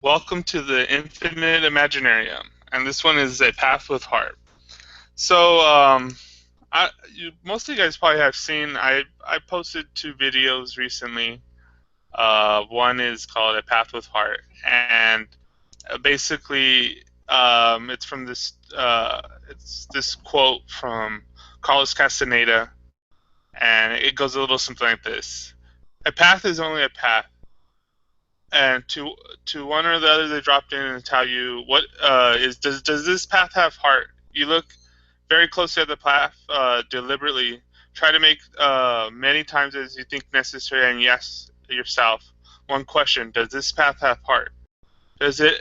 Welcome to the Infinite Imaginarium, and this one is a path with heart. Most of you guys probably have seen. I posted two videos recently. One is called A Path with Heart, and basically, it's from this. It's this quote from Carlos Castaneda, and it goes a little something like this: "A path is only a path, and to one or the other they dropped in and tell you what is does this path have heart. You look very closely at the path, deliberately try to make many times as you think necessary, and yes yourself one question: does this path have heart? Does it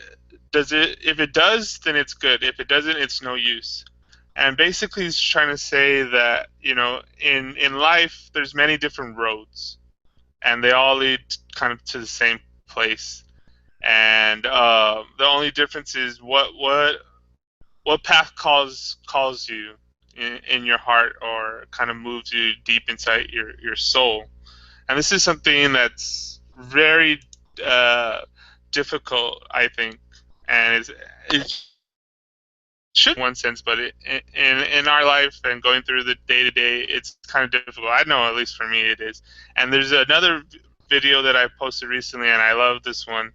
if it does, then it's good. If it doesn't, it's no use." And basically he's trying to say that, in life there's many different roads, and they all lead kind of to the same place. And the only difference is what path calls you in your heart, or kind of moves you deep inside your soul. And this is something that's very uh, difficult, I think, and it should in one sense, but in our life and going through the day to day, it's kind of difficult. I know, at least for me, it is. And there's another video that I posted recently, and I love this one,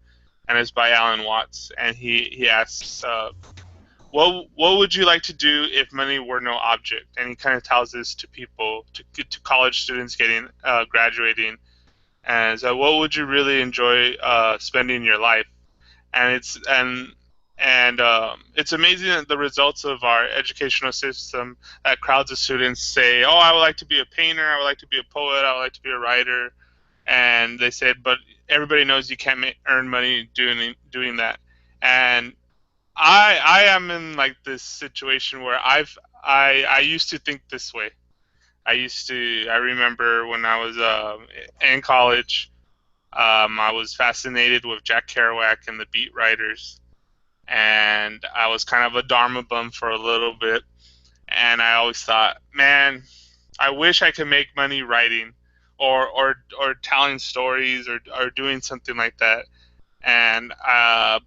and it's by Alan Watts, and he asks, what would you like to do if money were no object? And he kind of tells this to people, to college students getting graduating, and so what would you really enjoy spending your life? And it's amazing that the results of our educational system, that crowds of students say, "Oh, I would like to be a painter. I would like to be a poet. I would like to be a writer." And they said, "But everybody knows you can't earn money doing that." And I am in like this situation where I used to think this way. I remember when I was in college, I was fascinated with Jack Kerouac and the Beat Writers, and I was kind of a Dharma bum for a little bit. And I always thought, man, I wish I could make money writing, or telling stories, or doing something like that. And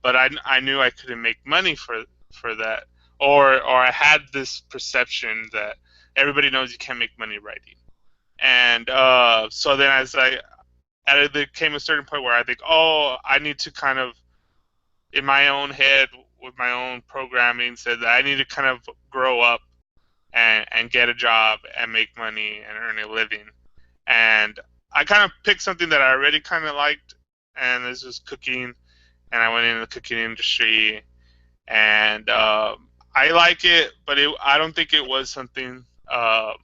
but I knew I couldn't make money for that, or I had this perception that everybody knows you can't make money writing. And so then there came a certain point where I think, oh, I need to kind of, in my own head, with my own programming, said that I need to kind of grow up and get a job and make money and earn a living. And I kind of picked something that I already kind of liked, and this was cooking. And I went into the cooking industry, and I like it, but I don't think it was something. Well,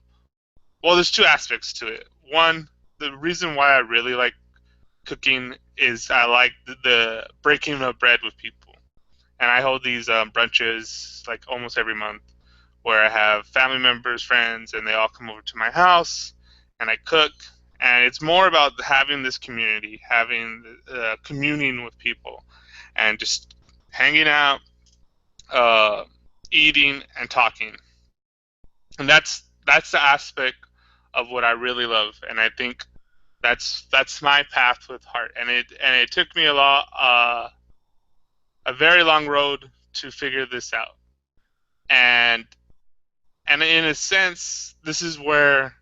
there's two aspects to it. One, the reason why I really like cooking is I like the breaking of bread with people. And I hold these brunches like almost every month, where I have family members, friends, and they all come over to my house, and I cook. And it's more about having this community, having communing with people, and just hanging out, uh, eating, and talking. And that's the aspect of what I really love. And I think that's my path with heart. And it took me a very long road to figure this out. And and in a sense, this is where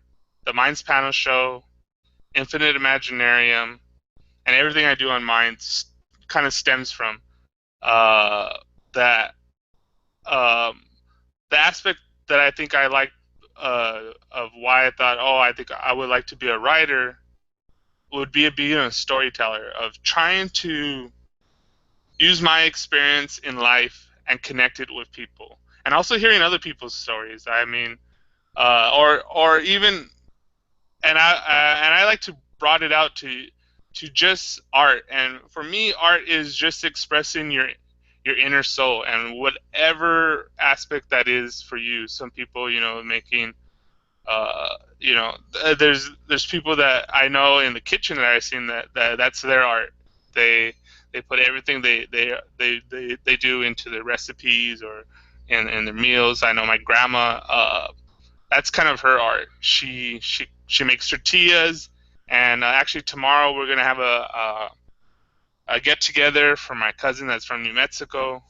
the Minds Panel Show, Infinite Imaginarium, and everything I do on Minds kind of stems from. Uh, that um, the aspect that I think I like, of why I thought, oh, I think I would like to be a writer, would be being a storyteller, of trying to use my experience in life and connect it with people, and also hearing other people's stories. I mean, or even, and I like to broaden it out to just art. And for me, art is just expressing your inner soul, and whatever aspect that is for you. Some people, making, there's people that I know in the kitchen that I've seen that's their art. They put everything they do into their recipes, or in their meals. I know my grandma, that's kind of her art. She makes tortillas, and actually tomorrow we're gonna have a get together for my cousin that's from New Mexico.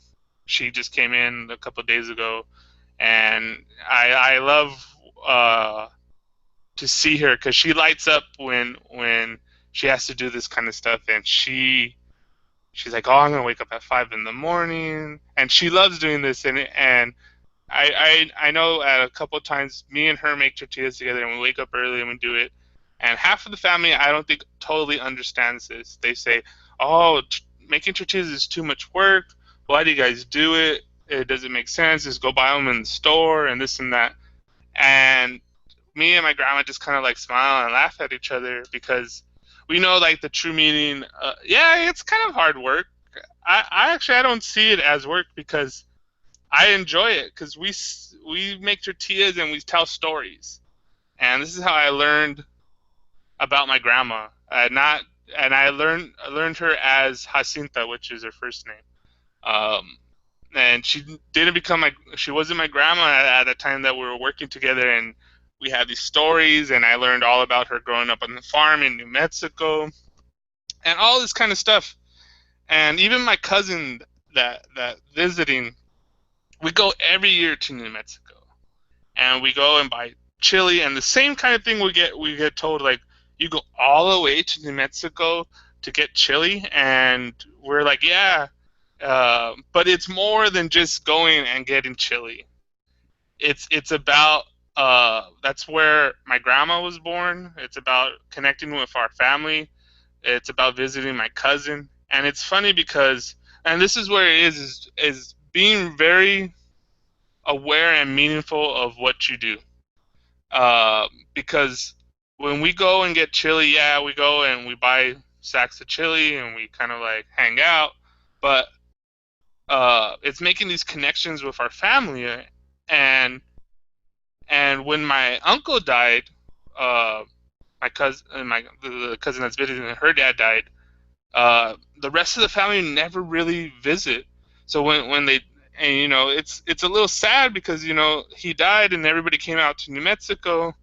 She just came in a couple of days ago, and I love to see her because she lights up when she has to do this kind of stuff, and she's like, oh, I'm gonna wake up at 5 in the morning, and she loves doing this, and I know at a couple of times me and her make tortillas together and we wake up early and we do it. And half of the family I don't think totally understands this. They say, "Oh, making tortillas is too much work. Why do you guys do it? It doesn't make sense. Just go buy them in the store and this and that." And me and my grandma just kind of like smile and laugh at each other because we know like the true meaning. Yeah, it's kind of hard work. I actually I don't see it as work because I enjoy it because we make tortillas and we tell stories, and this is how I learned about my grandma. Not and I learned her as Jacinta, which is her first name. Um, and she wasn't my grandma at the time that we were working together, and we had these stories, and I learned all about her growing up on the farm in New Mexico, and all this kind of stuff. And even my cousin that visiting, we go every year to New Mexico and we go and buy chili and the same kind of thing we get told like you go all the way to New Mexico to get chili and we're like yeah but it's more than just going and getting chili. It's about that's where my grandma was born. It's about connecting with our family. It's about visiting my cousin. And it's funny because and this is where it is being very aware and meaningful of what you do. Because when we go and get chili, yeah, we go and we buy sacks of chili and we kind of like hang out, but it's making these connections with our family. And and when my uncle died, uh, my cousin, the cousin that's visiting, her dad died. The rest of the family never really visit. So when they and it's a little sad because he died and everybody came out to New Mexico.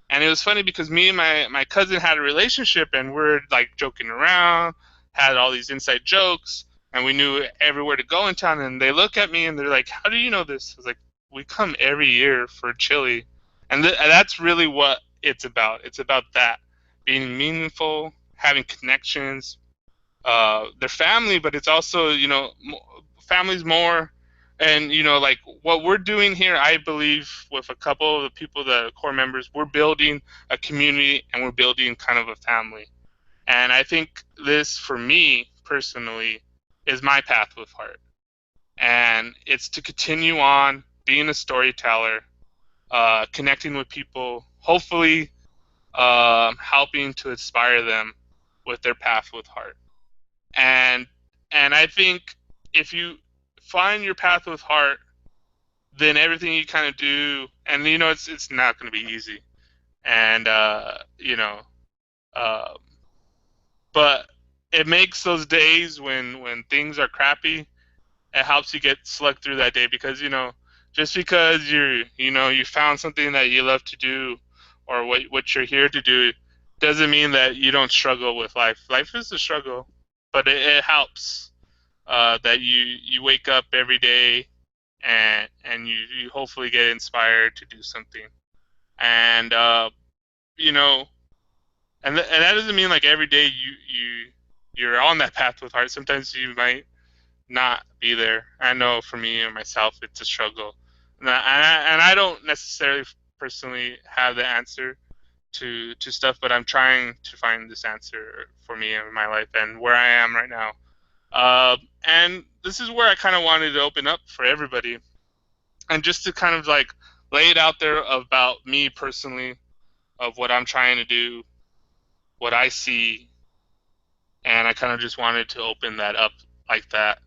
And it was funny because me and my cousin had a relationship and we're like joking around, had all these inside jokes, and we knew everywhere to go in town. And they look at me and they're like, "How do you know this?" I was like, "We come every year for chili," and that's really what it's about. It's about that being meaningful, having connections. They're family, but it's also families more. And like what we're doing here, I believe with a couple of the people that are core members, we're building a community and we're building kind of a family. And I think this, for me personally, is my path with heart. And it's to continue on being a storyteller, connecting with people, hopefully helping to inspire them with their path with heart. And and I think if you find your path with heart, then everything you kind of do, and it's not going to be easy, and uh, but it makes those days when things are crappy, it helps you get slept through that day because just because you found something that you love to do or what you're here to do doesn't mean that you don't struggle with life. Life is a struggle, but it helps that you wake up every day and you hopefully get inspired to do something. And you know, and that doesn't mean like every day you're on that path with heart. Sometimes you might not be there. I know for me and myself, it's a struggle, and I don't necessarily personally have the answer to stuff, but I'm trying to find this answer for me in my life and where I am right now. And this is where I kind of wanted to open up for everybody and just to kind of like lay it out there about me personally, of what I'm trying to do, what I see, and I kind of just wanted to open that up like that,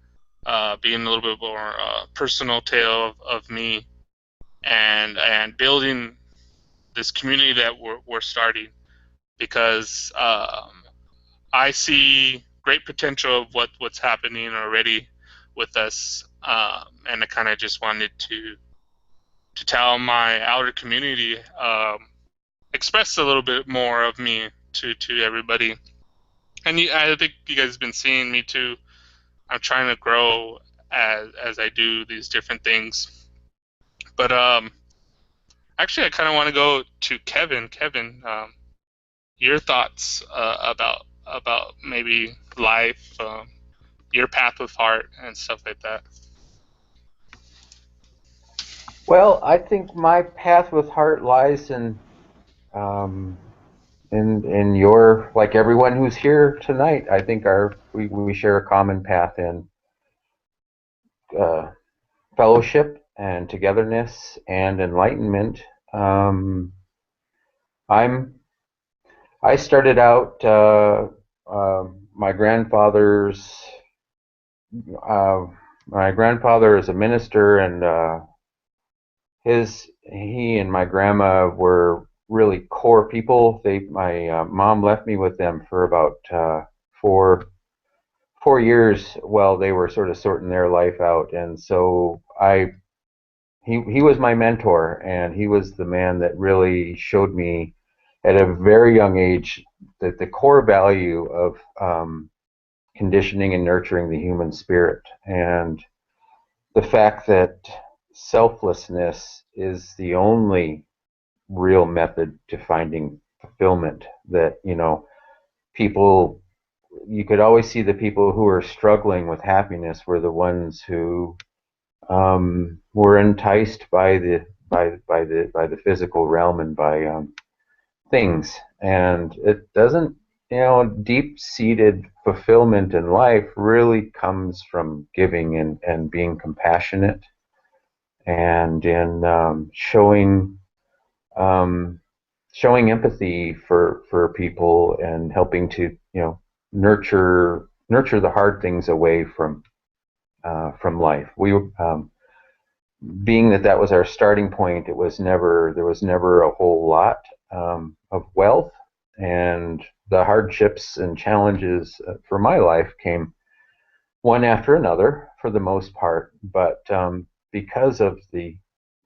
being a little bit more personal tale of me and building this community that we're starting because I see great potential of what's happening already with us, and I kind of just wanted to tell my outer community, express a little bit more of me to everybody, And I think you guys have been seeing me too. I'm trying to grow as I do these different things. But actually, I kind of want to go to Kevin. Kevin, your thoughts about maybe life, your path with heart, and stuff like that. Well, I think my path with heart lies um, in your, like everyone who's here tonight. I think we share a common path in uh, fellowship and togetherness and enlightenment. Um, I'm I started out my grandfather's uh, my grandfather is a minister, and he and my grandma were really core people. My mom left me with them for about 4 years while they were sort of sorting their life out, and so he was my mentor, and he was the man that really showed me at a very young age that the core value of conditioning and nurturing the human spirit, and the fact that selflessness is the only real method to finding fulfillment. That, people, you could always see the people who are struggling with happiness were the ones who were enticed by the physical realm and by things, and it doesn't. Deep seated fulfillment in life really comes from giving and being compassionate and in um, showing empathy for people and helping to nurture the hard things away from life. We Being that that was our starting point, there was never a whole lot of wealth, and the hardships and challenges for my life came one after another for the most part. But because of the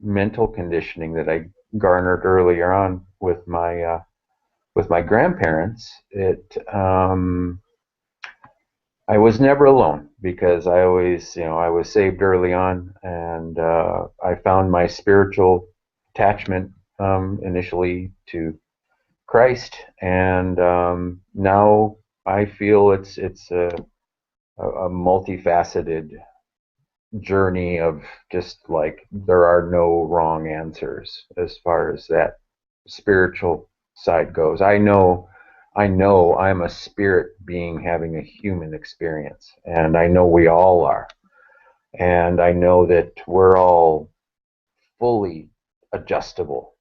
mental conditioning that I garnered earlier on with my grandparents, it I was never alone because I was saved early on, and I found my spiritual attachment initially to Christ, and now I feel it's a multifaceted journey of just like there are no wrong answers as far as that spiritual side goes. I know I'm a spirit being having a human experience, and I know we all are. And I know that we're all fully adjustable,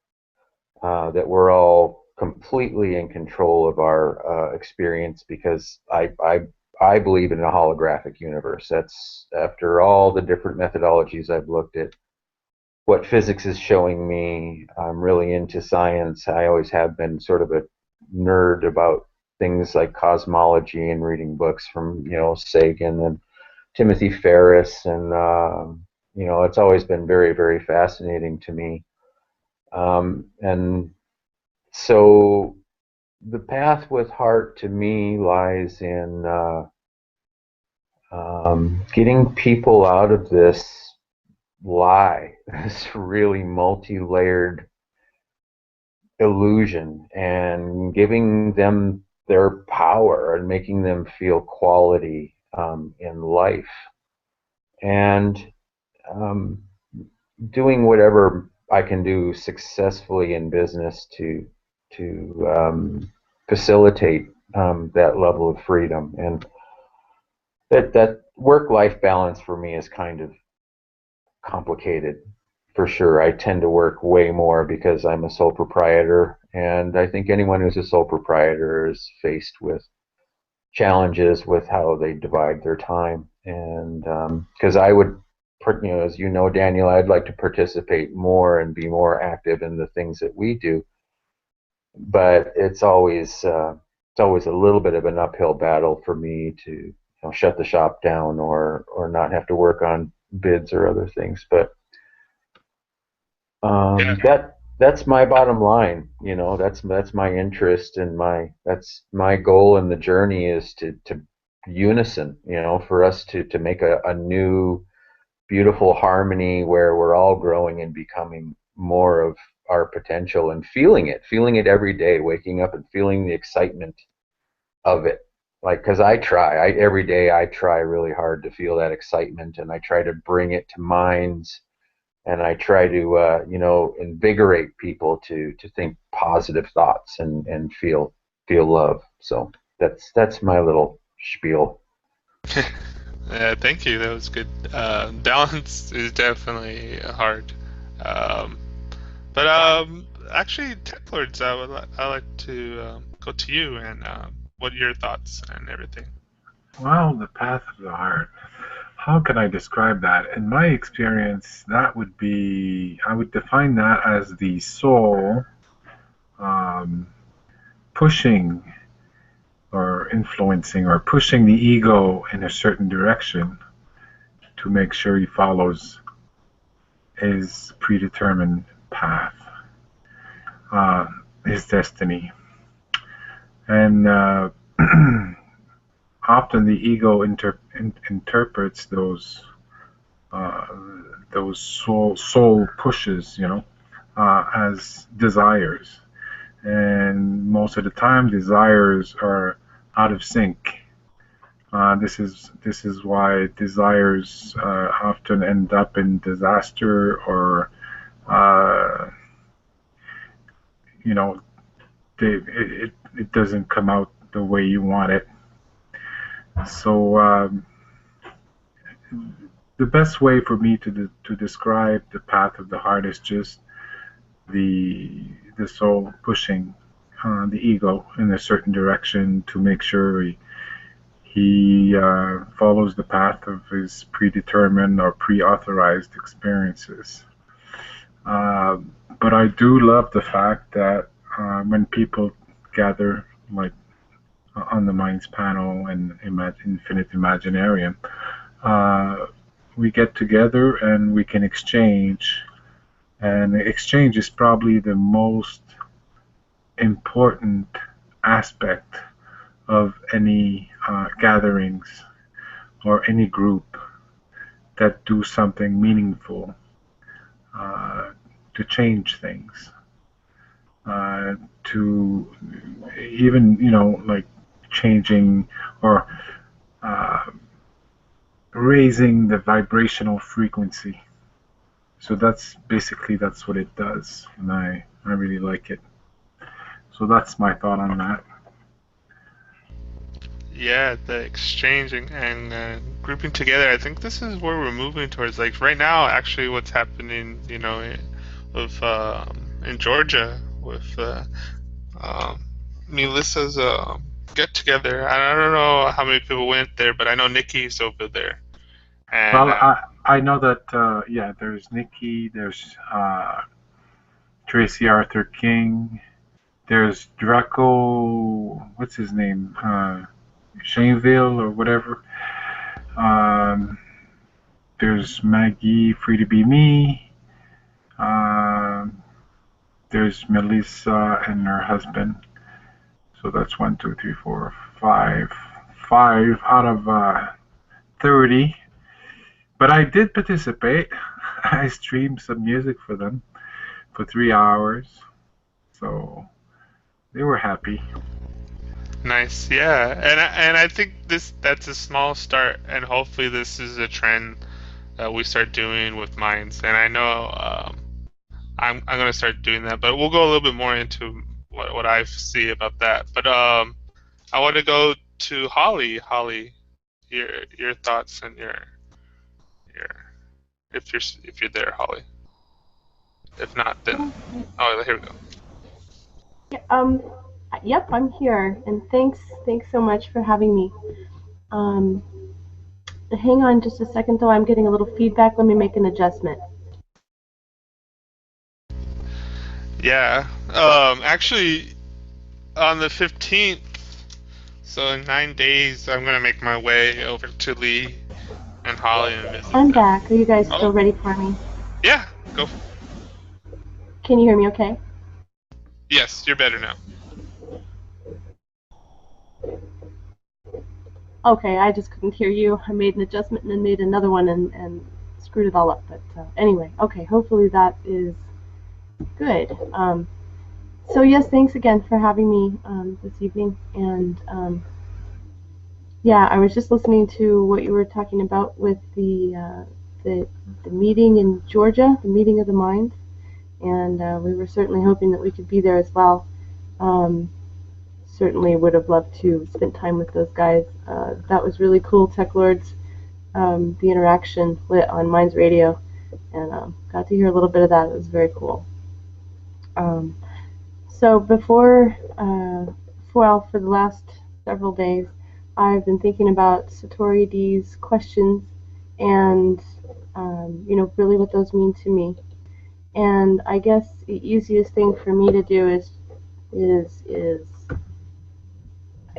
that we're all completely in control of our experience, because I believe in a holographic universe. That's, after all the different methodologies I've looked at, what physics is showing me. I'm really into science. I always have been sort of a nerd about things like cosmology and reading books from, Sagan and Timothy Ferris. And, it's always been very, very fascinating to me. And so the path with heart to me lies in getting people out of this lie, this really multi-layered illusion, and giving them their power and making them feel quality in life, and um, doing whatever I can do successfully in business to facilitate that level of freedom. And that work life balance for me is kind of complicated, for sure. I tend to work way more because I'm a sole proprietor, and I think anyone who's a sole proprietor is faced with challenges with how they divide their time. And because I would, as you know, Daniel, I'd like to participate more and be more active in the things that we do, but it's always a little bit of an uphill battle for me to shut the shop down or not have to work on bids or other things. But Yeah, that. that's my bottom line. That's my interest and that's my goal in the journey is to unison. For us to make a new beautiful harmony where we're all growing and becoming more of our potential and feeling it every day, waking up and feeling the excitement of it. Like, because every day I try really hard to feel that excitement, and I try to bring it to minds, and I try to invigorate people to think positive thoughts and feel love. So that's my little spiel. Thank you. That was good. Balance is definitely hard. Um, but actually, Tech Lords, I like to go to you and what are your thoughts and everything. Well, the path of the heart. How can I describe that? In my experience, that would be, I would define that as the soul um, pushing or influencing or pushing the ego in a certain direction to make sure he follows his predetermined path, uh, his destiny. And often the ego interprets uh, those soul pushes, as desires. And most of the time, desires are out of sync. This is why desires often end up in disaster, or uh, you know, it doesn't come out the way you want it. So the best way for me to describe the path of the heart is just the the soul pushing the ego in a certain direction to make sure he follows the path of his predetermined or pre-authorized experiences. Uh, but I do love the fact that when people gather, like on the Minds panel and Infinite Imaginarium, uh, we get together and we can exchange. And exchange is probably the most important aspect of any gatherings or any group that do something meaningful uh, to change things, uh, to even like changing or uh, raising the vibrational frequency. So that's what it does, and I really like it. So that's my thought on that. Yeah, the exchanging and grouping together. I think this is where we're moving towards. Like right now, actually, what's happening, with in Georgia with um, Melissa's get together. I don't know how many people went there, but I know Nikki's over there, and Well, I know that yeah, there's Nikki, there's Tracy Arthur King, there's Draco, what's his name, Shaneville or whatever. Um, there's Maggie, Free to Be Me. Um, there's Melissa and her husband. So that's one, two, three, four, five, five out of 30. But I did participate. I streamed some music for them for 3 hours. So they were happy. nice, yeah. And I think that's a small start, and hopefully this is a trend that we start doing with mines. And I know I'm gonna start doing that, but we'll go a little bit more into what I see about that. But I want to go to Holly. Holly, your thoughts and your if you're there, Holly. If not, then oh, here we go. Yeah, yep, I'm here, and thanks so much for having me. Um, hang on just a second, though. I'm getting a little feedback. Let me make an adjustment. Yeah. Actually, on the 15th, so in 9 days, I'm gonna make my way over to Lee and Holly and visit I'm them. back. Are you guys still Oh, ready for me? yeah. Go. Can you hear me okay? Yes, you're better now. Okay, I just couldn't hear you. I made an adjustment and then made another one and screwed it all up. But anyway, okay, hopefully that is good. So yes, thanks again for having me this evening. And yeah, I was just listening to what you were talking about with the the meeting in Georgia, the meeting of the minds, and we were certainly hoping that we could be there as well. Um, Certainly would have loved to spend time with those guys. That was really cool, Tech Lords. The interaction lit on Minds Radio, and got to hear a little bit of that. It was very cool. Um, so well, for the last several days, I've been thinking about Satori D's questions and really what those mean to me. And I guess the easiest thing for me to do is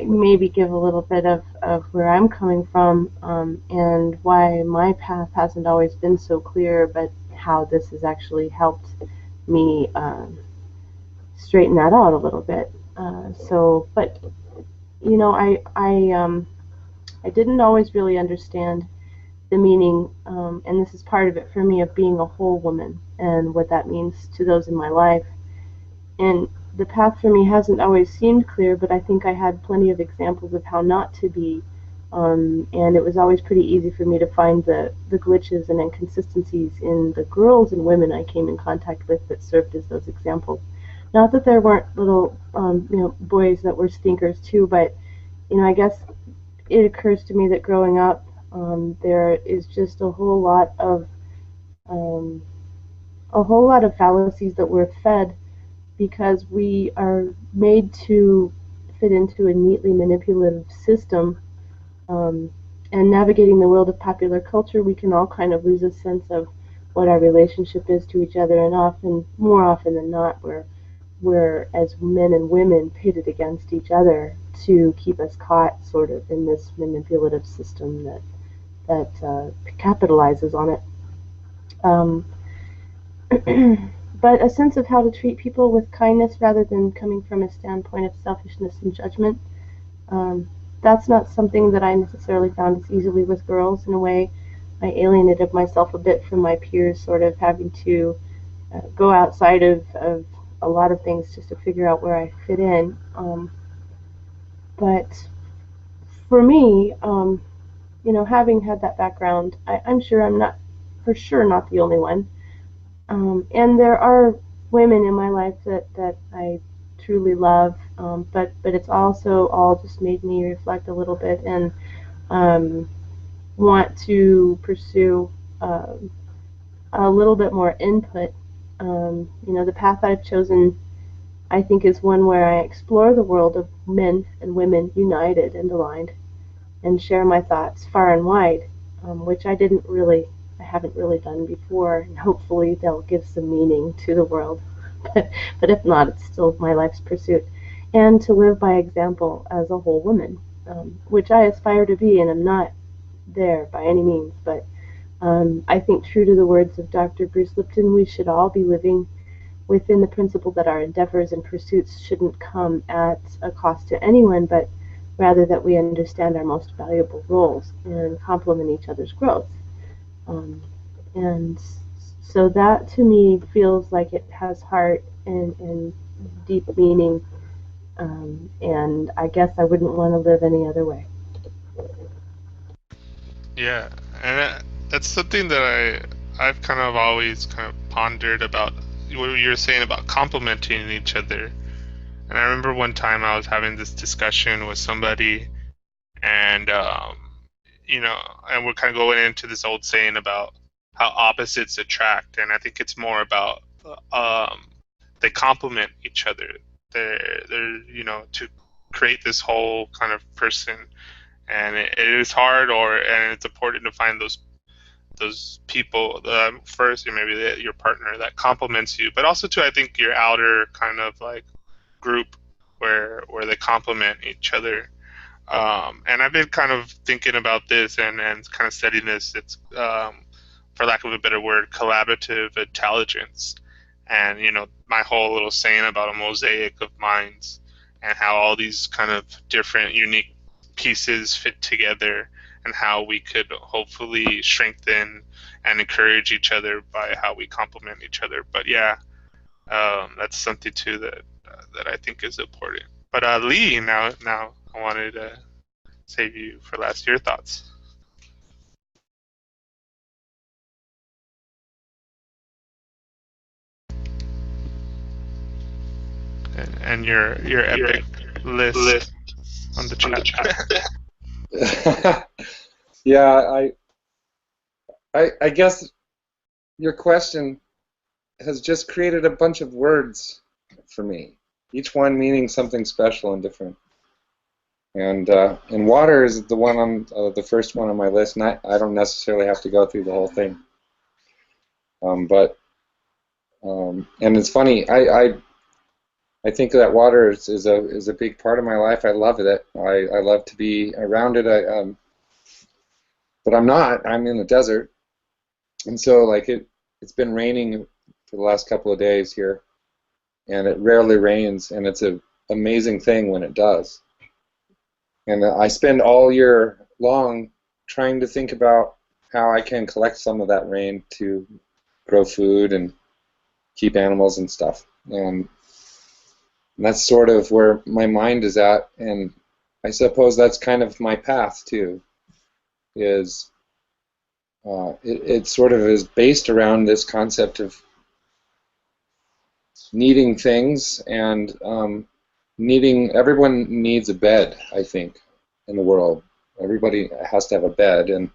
maybe give a little bit of where I'm coming from, and why my path hasn't always been so clear, but how this has actually helped me straighten that out a little bit. But I didn't always really understand the meaning, and this is part of it for me, of being a whole woman and what that means to those in my life. And the path for me hasn't always seemed clear, but I think I had plenty of examples of how not to be. And it was always pretty easy for me to find the glitches and inconsistencies in the girls and women I came in contact with that served as those examples. Not that there weren't little, boys that were stinkers too, but I guess it occurs to me that growing up, there is just um, a whole lot of fallacies that we're fed because we are made to fit into a neatly manipulative system. Um, and navigating the world of popular culture, we can all kind of lose a sense of what our relationship is to each other, and more often than not, we're as men and women pitted against each other to keep us caught, sort of, in this manipulative system that capitalizes on it. Um, but a sense of how to treat people with kindness rather than coming from a standpoint of selfishness and judgment. Um, that's not something that I necessarily found as easily with girls. In a way, I alienated myself a bit from my peers, sort of having to go outside of a lot of things just to figure out where I fit in. But for me, having had that background, I'm sure I'm not, for sure, not the only one. And there are women in my life that I truly love, but it's also all just made me reflect a little bit and um, want to pursue a little bit more input. The path I've chosen, I think, is one where I explore the world of men and women united and aligned, and share my thoughts far and wide, which I haven't really done before, and hopefully they'll give some meaning to the world. But if not, it's still my life's pursuit. And to live by example as a whole woman, which I aspire to be, and I'm not there by any means, but I think, true to the words of Dr. Bruce Lipton, we should all be living within the principle that our endeavors and pursuits shouldn't come at a cost to anyone, but rather that we understand our most valuable roles and complement each other's growth. Um, and so that to me feels like it has heart and deep meaning, and I guess I wouldn't want to live any other way. Yeah, and that's something that I've kind of always kind of pondered about what you were saying about complementing each other. And I remember one time I was having this discussion with somebody, and you know, and we're kind of going into this old saying about how opposites attract, and I think it's more about they complement each other. They're to create this whole kind of person, and it is hard, and it's important to find those people first, or maybe your partner that complements you, but also to, I think, your outer kind of like group where they complement each other. And I've been kind of thinking about this and kind of studying this. It's for lack of a better word, collaborative intelligence. And my whole little saying about a mosaic of minds, and how all these kind of different unique pieces fit together, and how we could hopefully strengthen and encourage each other by how we complement each other. But yeah, that's something too that I think is important. But Lee, now I wanted to save you for last. Your thoughts and your epic list List on the on the chat. chat. Yeah, I guess your question has just created a bunch of words for me, each one meaning something special and different. And water is the one on the first one on my list, and I don't necessarily have to go through the whole thing. But and it's funny, I think that water is a big part of my life. I love it. I love to be around it. But I'm not. I'm in the desert, and so like it's been raining for the last couple of days here, and it rarely rains, and it's an amazing thing when it does. And I spend all year long trying to think about how I can collect some of that rain to grow food and keep animals and stuff. And that's sort of where my mind is at, and I suppose that's kind of my path too. Is it sort of is based around this concept of needing things and needing. Everyone needs a bed, I think, in the world. Everybody has to have a bed, and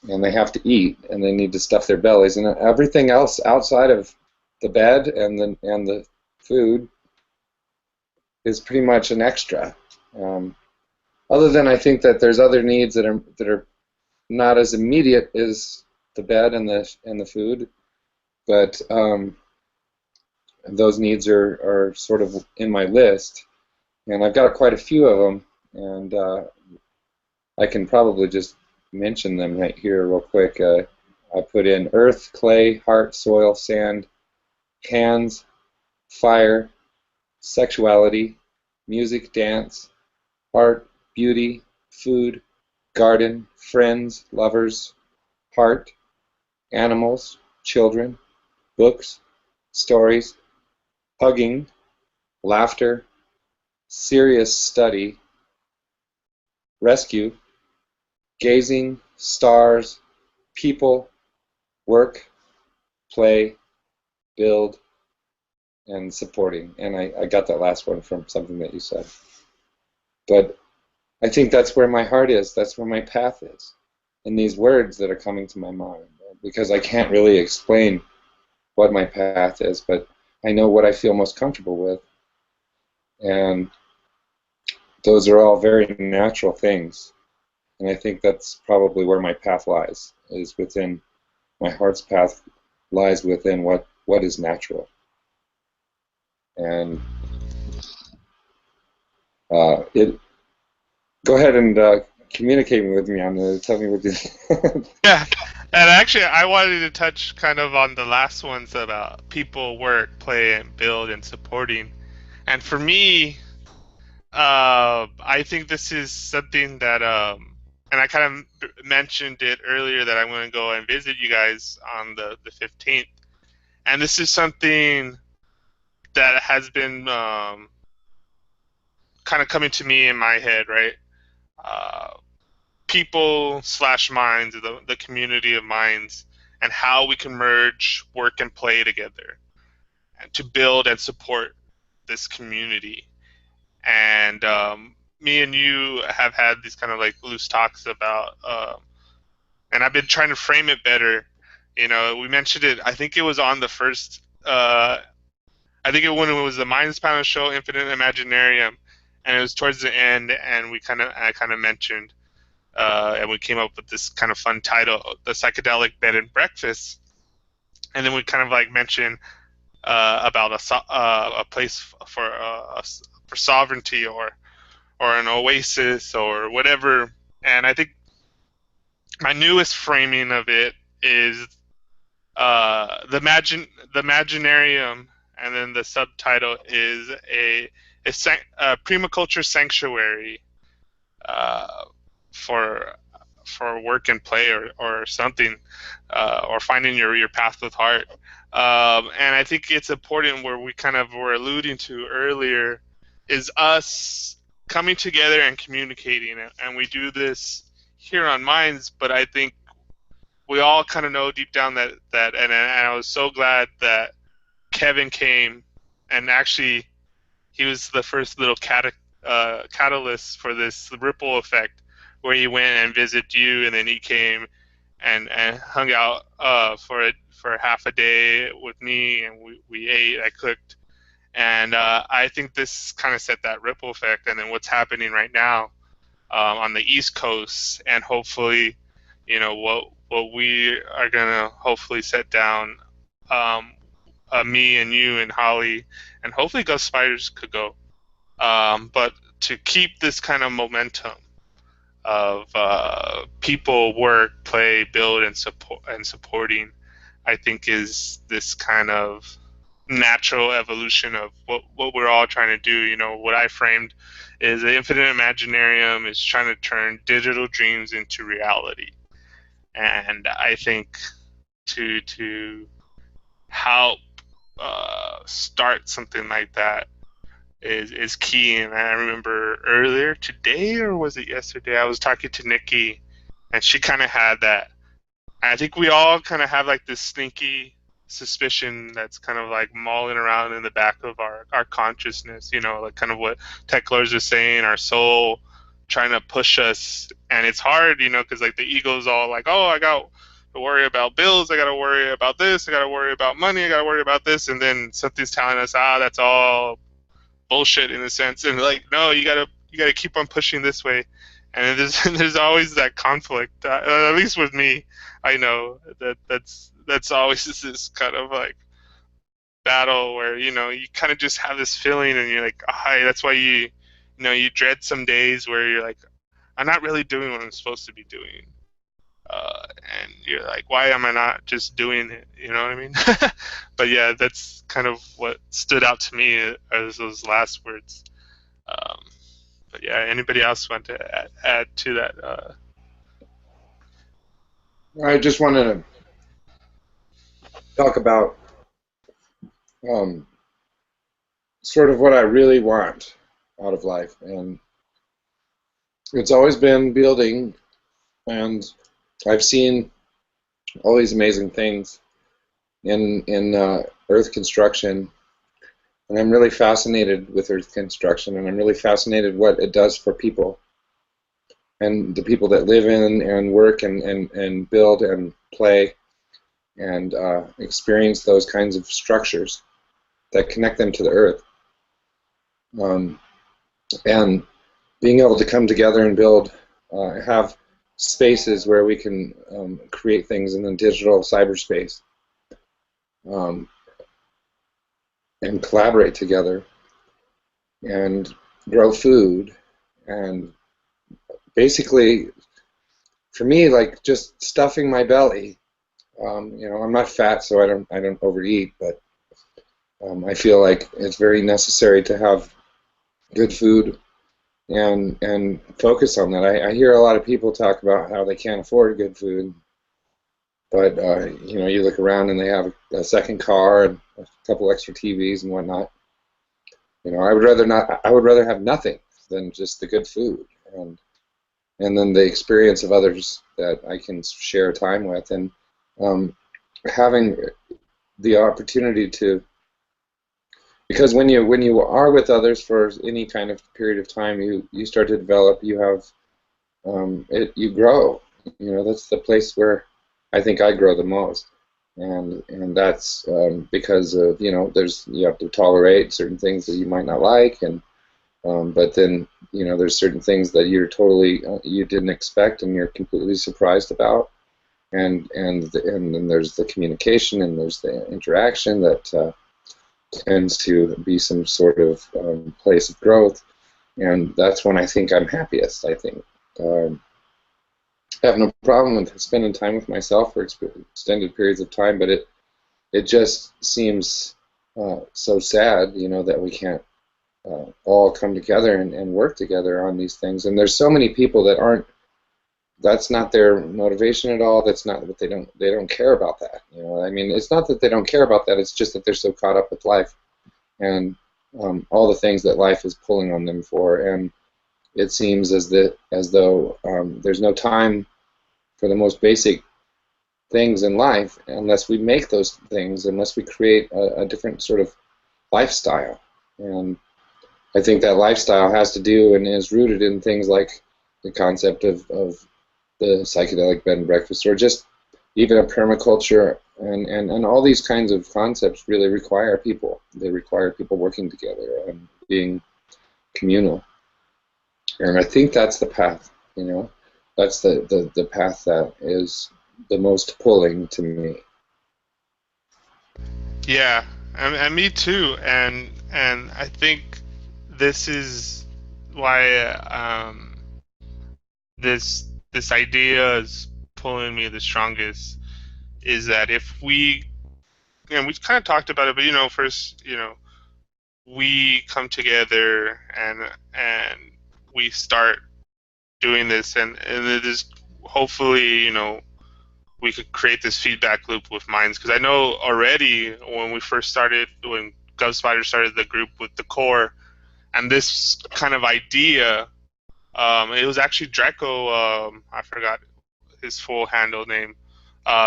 they have to eat, and they need to stuff their bellies, and everything else outside of the bed and the food is pretty much an extra. Other than I think that there's other needs that are not as immediate as the bed and the food, but those needs are sort of in my list, and I've got quite a few of them, and I can probably just mention them right here real quick. I put in earth, clay, heart, soil, sand, hands, fire, sexuality, music, dance, art, beauty, food, garden, friends, lovers, heart, animals, children, books, stories, hugging, laughter, serious study, rescue, gazing, stars, people, work, play, build, and supporting. And I got that last one from something that you said. But I think that's where my heart is. That's where my path is. In these words that are coming to my mind. Because I can't really explain what my path is, but I know what I feel most comfortable with. And those are all very natural things. And I think that's probably where my path lies, is within my heart's path lies within what is natural. And it go ahead and communicate with me on it. Tell me what you Yeah, and actually, I wanted to touch kind of on the last ones about people, work, play, and build, and supporting. And for me, I think this is something that, and I kind of mentioned it earlier that I'm going to go and visit you guys on the 15th. And this is something that has been kind of coming to me in my head, right? Uh, People slash minds, the community of minds, and how we can merge work and play together and to build and support this community. And me and you have had these kind of like loose talks about, and I've been trying to frame it better. We mentioned it. I think it was on the first. I think when it was the Minds Panel show, Infinite Imaginarium, and it was towards the end, and I kind of mentioned, and we came up with this kind of fun title, the psychedelic bed and breakfast, and then we kind of like mentioned about a place for sovereignty or an oasis or whatever. And I think my newest framing of it is the Imaginarium, and then the subtitle is a permaculture sanctuary uh, for work and play, or something, or finding your path with heart. And I think it's important, where we kind of were alluding to earlier, is us coming together and communicating, and we do this here on Minds, but I think we all kind of know deep down and I was so glad that Kevin came, and actually he was the first little catalyst for this ripple effect, where he went and visited you, and then he came and hung out for half a day with me, and we ate, I cooked, and I think this kind of set that ripple effect, and then what's happening right now on the East Coast, and hopefully, what we are gonna hopefully set down, um, me and you and Holly, and hopefully Ghost Spiders could go. But to keep this kind of momentum of people work, play, build, and supporting, I think is this kind of natural evolution of what we're all trying to do. What I framed is the infinite imaginarium is trying to turn digital dreams into reality, and I think to help start something like that is key. And I remember earlier today, or was it yesterday, I was talking to Nikki, and she kind of had that. I think we all kind of have like this sneaky suspicion that's kind of like mulling around in the back of our consciousness, like kind of what Tech Lords is saying, our soul trying to push us. And it's hard, because like the ego's all like, oh, I got to worry about bills, I got to worry about this, I got to worry about money, I got to worry about this. And then something's telling us, that's all bullshit in a sense, and like, no, you gotta keep on pushing this way. And there's always that conflict, at least with me. I know that's always this kind of like battle, where you kind of just have this feeling, and you're like, hi, that's why you dread some days where you're like, I'm not really doing what I'm supposed to be doing, and you're like, why am I not just doing it? You know what I mean? But yeah, that's kind of what stood out to me as those last words. Um, but yeah, anybody else want to add to that? I just wanted to talk about um, sort of what I really want out of life, and it's always been building, and I've seen all these amazing things in earth construction, and I'm really fascinated with earth construction, and I'm really fascinated what it does for people, and the people that live in and work and build and play and experience those kinds of structures that connect them to the earth. And being able to come together and build, have spaces where we can create things in the digital cyberspace, and collaborate together and grow food, and basically, for me, like just stuffing my belly. I'm not fat, so I don't overeat, but I feel like it's very necessary to have good food and focus on that. I hear a lot of people talk about how they can't afford good food, but you look around and they have a second car and a couple extra TVs and whatnot. I would rather not. I would rather have nothing than just the good food, and then the experience of others that I can share time with, and having the opportunity to. Because when you are with others for any kind of period of time, you start to develop. You have you grow. That's the place where I think I grow the most, and that's because of you have to tolerate certain things that you might not like, and but then there's certain things that you're totally you didn't expect and you're completely surprised about, and then there's the communication and there's the interaction that tends to be some sort of place of growth, and that's when I think I'm happiest. I think I have no problem with spending time with myself for extended periods of time, but it just seems so sad, that we can't all come together and work together on these things. And there's so many people that aren't. That's not their motivation at all. That's not what they don't care about that. I mean, it's not that they don't care about that. It's just that they're so caught up with life and all the things that life is pulling on them for. And it seems as though there's no time for the most basic things in life unless we make those things, unless we create a different sort of lifestyle. And I think that lifestyle has to do and is rooted in things like the concept of the psychedelic bed and breakfast, or just even a permaculture, and all these kinds of concepts really require people. They require people working together and being communal. And I think that's the path, That's the path that is the most pulling to me. Yeah, and me too. And I think this is why this idea is pulling me the strongest. Is that if we, and we kind of talked about it, but first, we come together and we start doing this, and it is hopefully, we could create this feedback loop with minds, because I know already when we first started, when GovSpider started the group with the core and this kind of idea, it was actually Draco, I forgot his full handle name,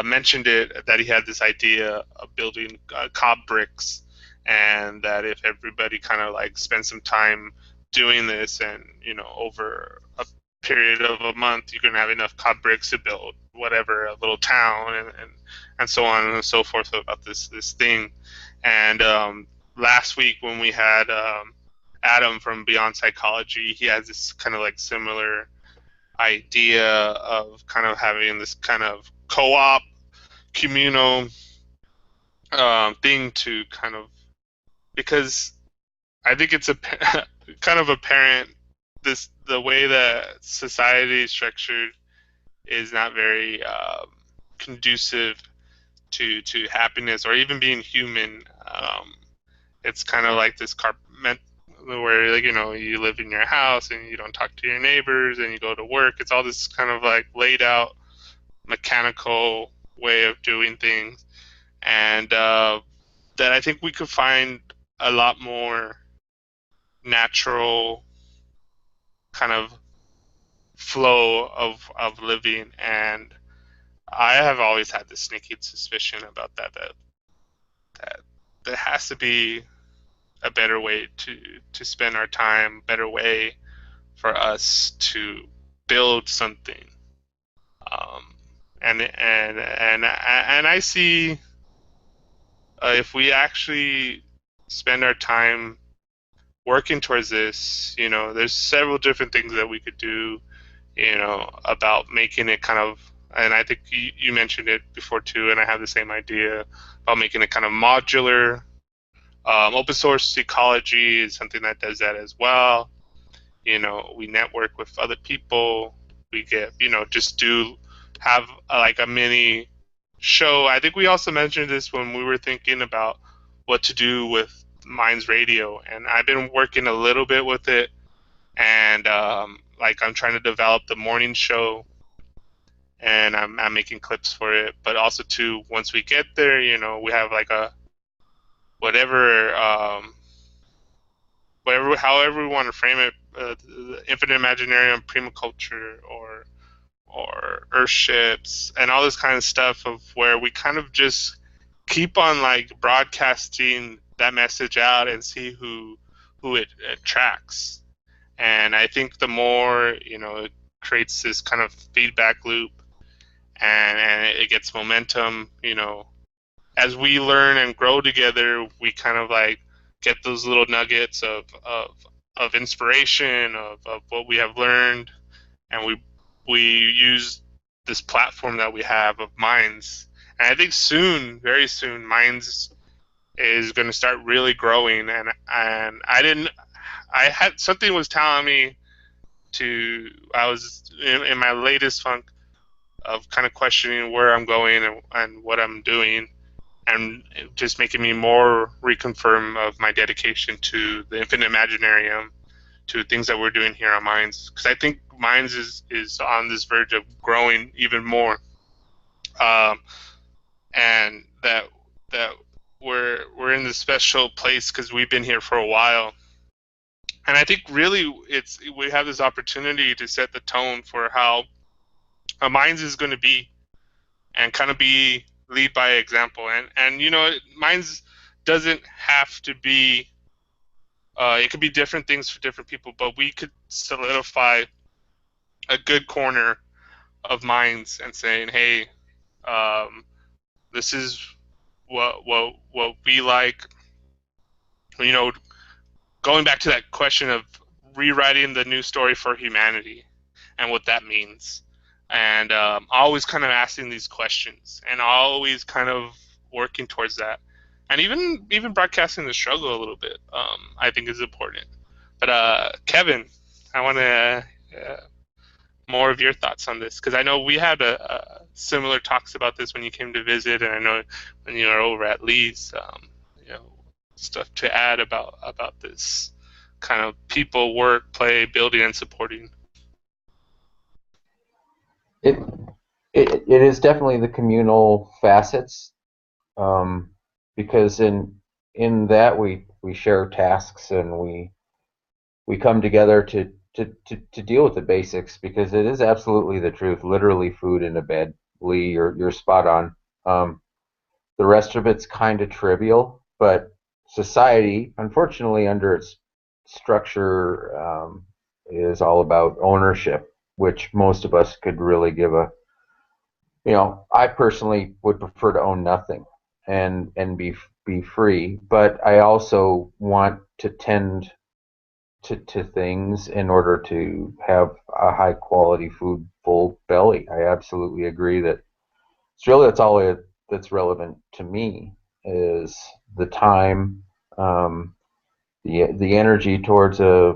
mentioned it, that he had this idea of building cob bricks, and that if everybody kind of like spent some time doing this, and over a period of a month, you can have enough cob bricks to build whatever, a little town, and so on and so forth, about this thing. And last week when we had Adam from Beyond Psychology, he has this kind of like similar idea of kind of having this kind of co-op communal thing to kind of, because I think it's a kind of apparent, the way that society is structured is not very conducive to happiness or even being human. It's kind of like this where, like, you live in your house and you don't talk to your neighbors, and you go to work. It's all this kind of like laid out mechanical way of doing things, and that I think we could find a lot more natural kind of flow of living. And I have always had this sneaky suspicion about that there has to be a better way to spend our time, better way for us to build something. Um, and I see, if we actually spend our time working towards this, there's several different things that we could do, about making it kind of, and I think you mentioned it before too, and I have the same idea about making it kind of modular. Open source ecology is something that does that as well. We network with other people. We get, just do have like a mini show. I think we also mentioned this when we were thinking about what to do with Minds Radio, and I've been working a little bit with it, and like I'm trying to develop the morning show, and I'm making clips for it. But also too, once we get there, we have like a whatever, whatever, however we want to frame it, the Infinite Imaginarium, Primoculture, or Earthships, and all this kind of stuff, of where we kind of just keep on like broadcasting that message out and see who it attracts. And I think the more, it creates this kind of feedback loop, and it gets momentum. As we learn and grow together, we kind of like get those little nuggets of inspiration of what we have learned, and we use this platform that we have of Minds. And I think soon, very soon, Minds is going to start really growing. And I had something was telling me I was in my latest funk kind of questioning where I'm going and what I'm doing, and just making me more reconfirm of my dedication to the Infinite Imaginarium, to things that we're doing here on Minds, because I think Minds is on this verge of growing even more, um, and that we're in this special place because we've been here for a while, and I think really we have this opportunity to set the tone for how Minds is going to be, and kind of be lead by example, and Minds doesn't have to be. It could be different things for different people, but we could solidify a good corner of Minds and saying, hey, um, this is what we like. You know, going back to that question of rewriting the new story for humanity and what that means, and always kind of asking these questions and always kind of working towards that, and even broadcasting the struggle a little bit, I think is important. But Kevin, I want to more of your thoughts on this, because I know we had a similar talks about this when you came to visit, and I know when you were over at Lee's, you know, stuff to add about this kind of people, work, play, building, and supporting. It it is definitely the communal facets, um, because in that we share tasks and we come together to deal with the basics, because it is absolutely the truth. Literally, food and a bed. Lee, you're spot on. The rest of it's kind of trivial, but society, unfortunately, under its structure, is all about ownership, which most of us could really give a. I personally would prefer to own nothing and be free, but I also want to tend to things in order to have a high quality food, full belly. I absolutely agree that it's really that's relevant to me is the time, um, the energy towards a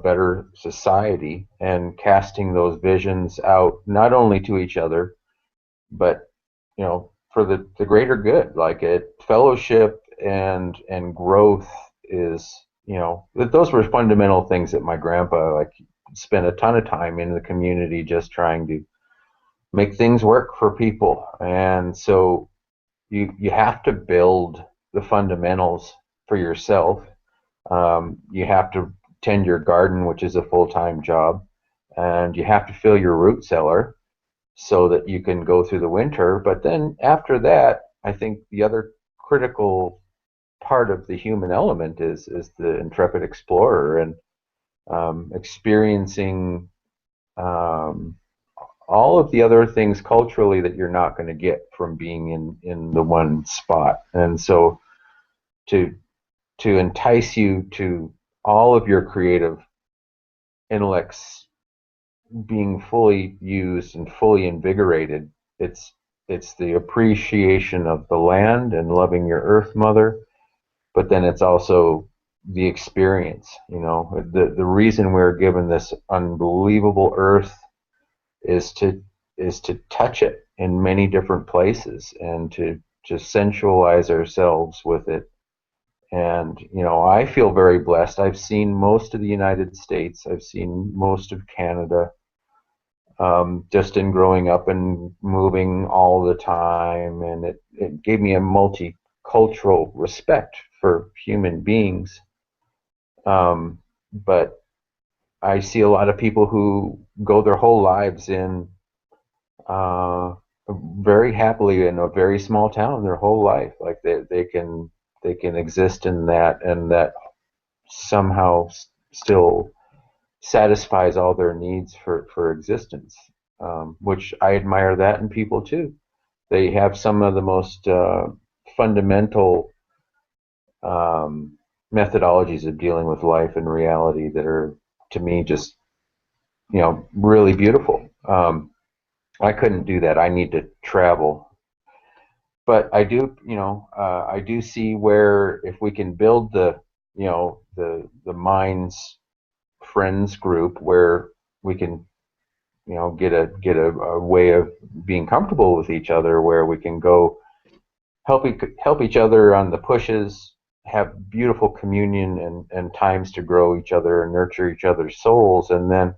better society, and casting those visions out not only to each other but for the greater good. Like it, fellowship and growth is, those were fundamental things that my grandpa like spent a ton of time in the community just trying to make things work for people. And so you have to build the fundamentals for yourself. You have to tend your garden, which is a full-time job, and you have to fill your root cellar so that you can go through the winter. But then after that, I think the other critical part of the human element is the intrepid explorer, and experiencing um, all of the other things culturally that you're not going to get from being in the one spot. And so to entice you to all of your creative intellects being fully used and fully invigorated, it's it's the appreciation of the land and loving your earth mother, but then it's also the experience. The reason we're given this unbelievable earth is to touch it in many different places and to sensualize ourselves with it. And I feel very blessed. I've seen most of the United States. I've seen most of Canada, just in growing up and moving all the time, and it gave me a multicultural respect for human beings. But I see a lot of people who go their whole lives in uh, very happily in a very small town their whole life. Like they can exist in that, and that somehow still satisfies all their needs for existence, which I admire that in people too. They have some of the most fundamental um, methodologies of dealing with life and reality that are, to me, just really beautiful. I couldn't do that. I need to travel, but I do see where if we can build the minds friends group where we can get a way of being comfortable with each other, where we can go help each other on the pushes, have beautiful communion and times to grow each other and nurture each other's souls, and then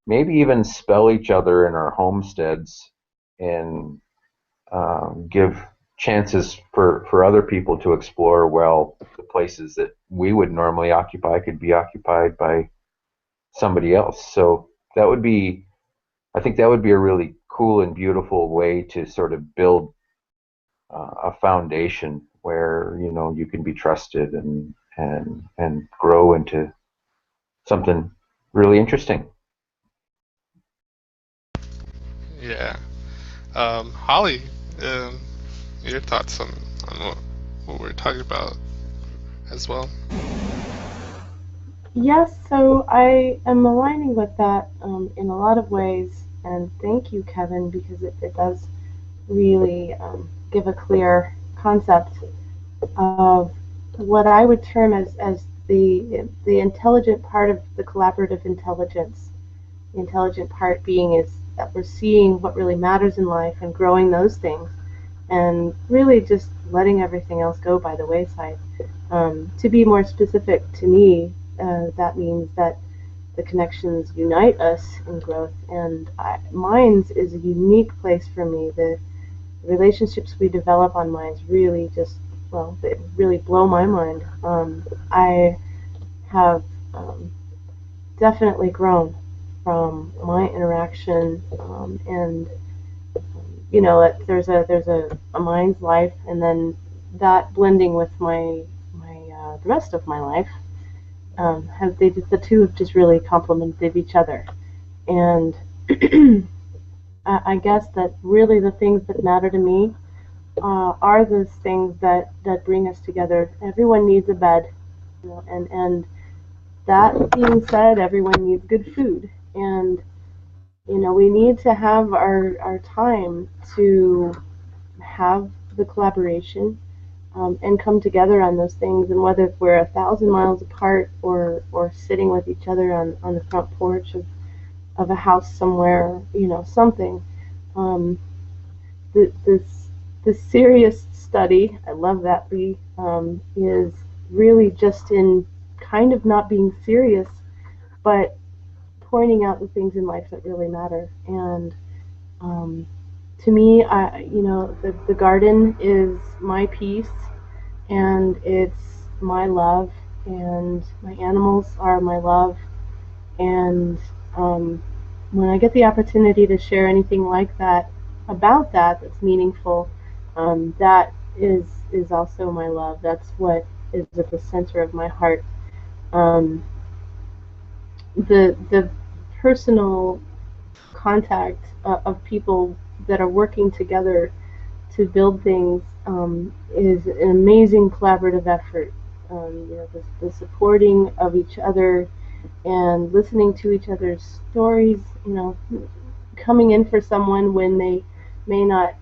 maybe even spell each other in our homesteads, and give chances for other people to explore. Well, the places that we would normally occupy could be occupied by somebody else. So that would be, I think that would be a really cool and beautiful way to sort of build a foundation where you can be trusted and grow into something really interesting. Yeah. Holly, um, your thoughts on what we're talking about as well? Yes, so I am aligning with that in a lot of ways, and thank you, Kevin, because it does really give a clear concept of what I would term as the intelligent part of the collaborative intelligence. The intelligent part being is that we're seeing what really matters in life and growing those things, and really just letting everything else go by the wayside. To be more specific to me, that means that the connections unite us in growth, and Minds is a unique place for me. The relationships we develop on Minds really just, well, they really blow my mind. I have definitely grown from my interaction, and there's a Mind's life, and then that blending with my the rest of my life. Have they The two have just really complemented each other, and I guess that really the things that matter to me are those things that bring us together. Everyone needs a bed, and that being said, everyone needs good food, and we need to have our time to have the collaboration, and come together on those things. And whether we're 1,000 miles apart or sitting with each other on the front porch of a house somewhere, something. Um, this serious study, I love that, Lee, is really just in kind of not being serious, but pointing out the things in life that really matter. And um, to me, the garden is my peace, and it's my love, and my animals are my love. And um, when I get the opportunity to share anything like that, about that's meaningful, that is also my love. That's what is at the center of my heart. Um, the personal contact of people that are working together to build things is an amazing collaborative effort. The supporting of each other and listening to each other's stories, coming in for someone when they may not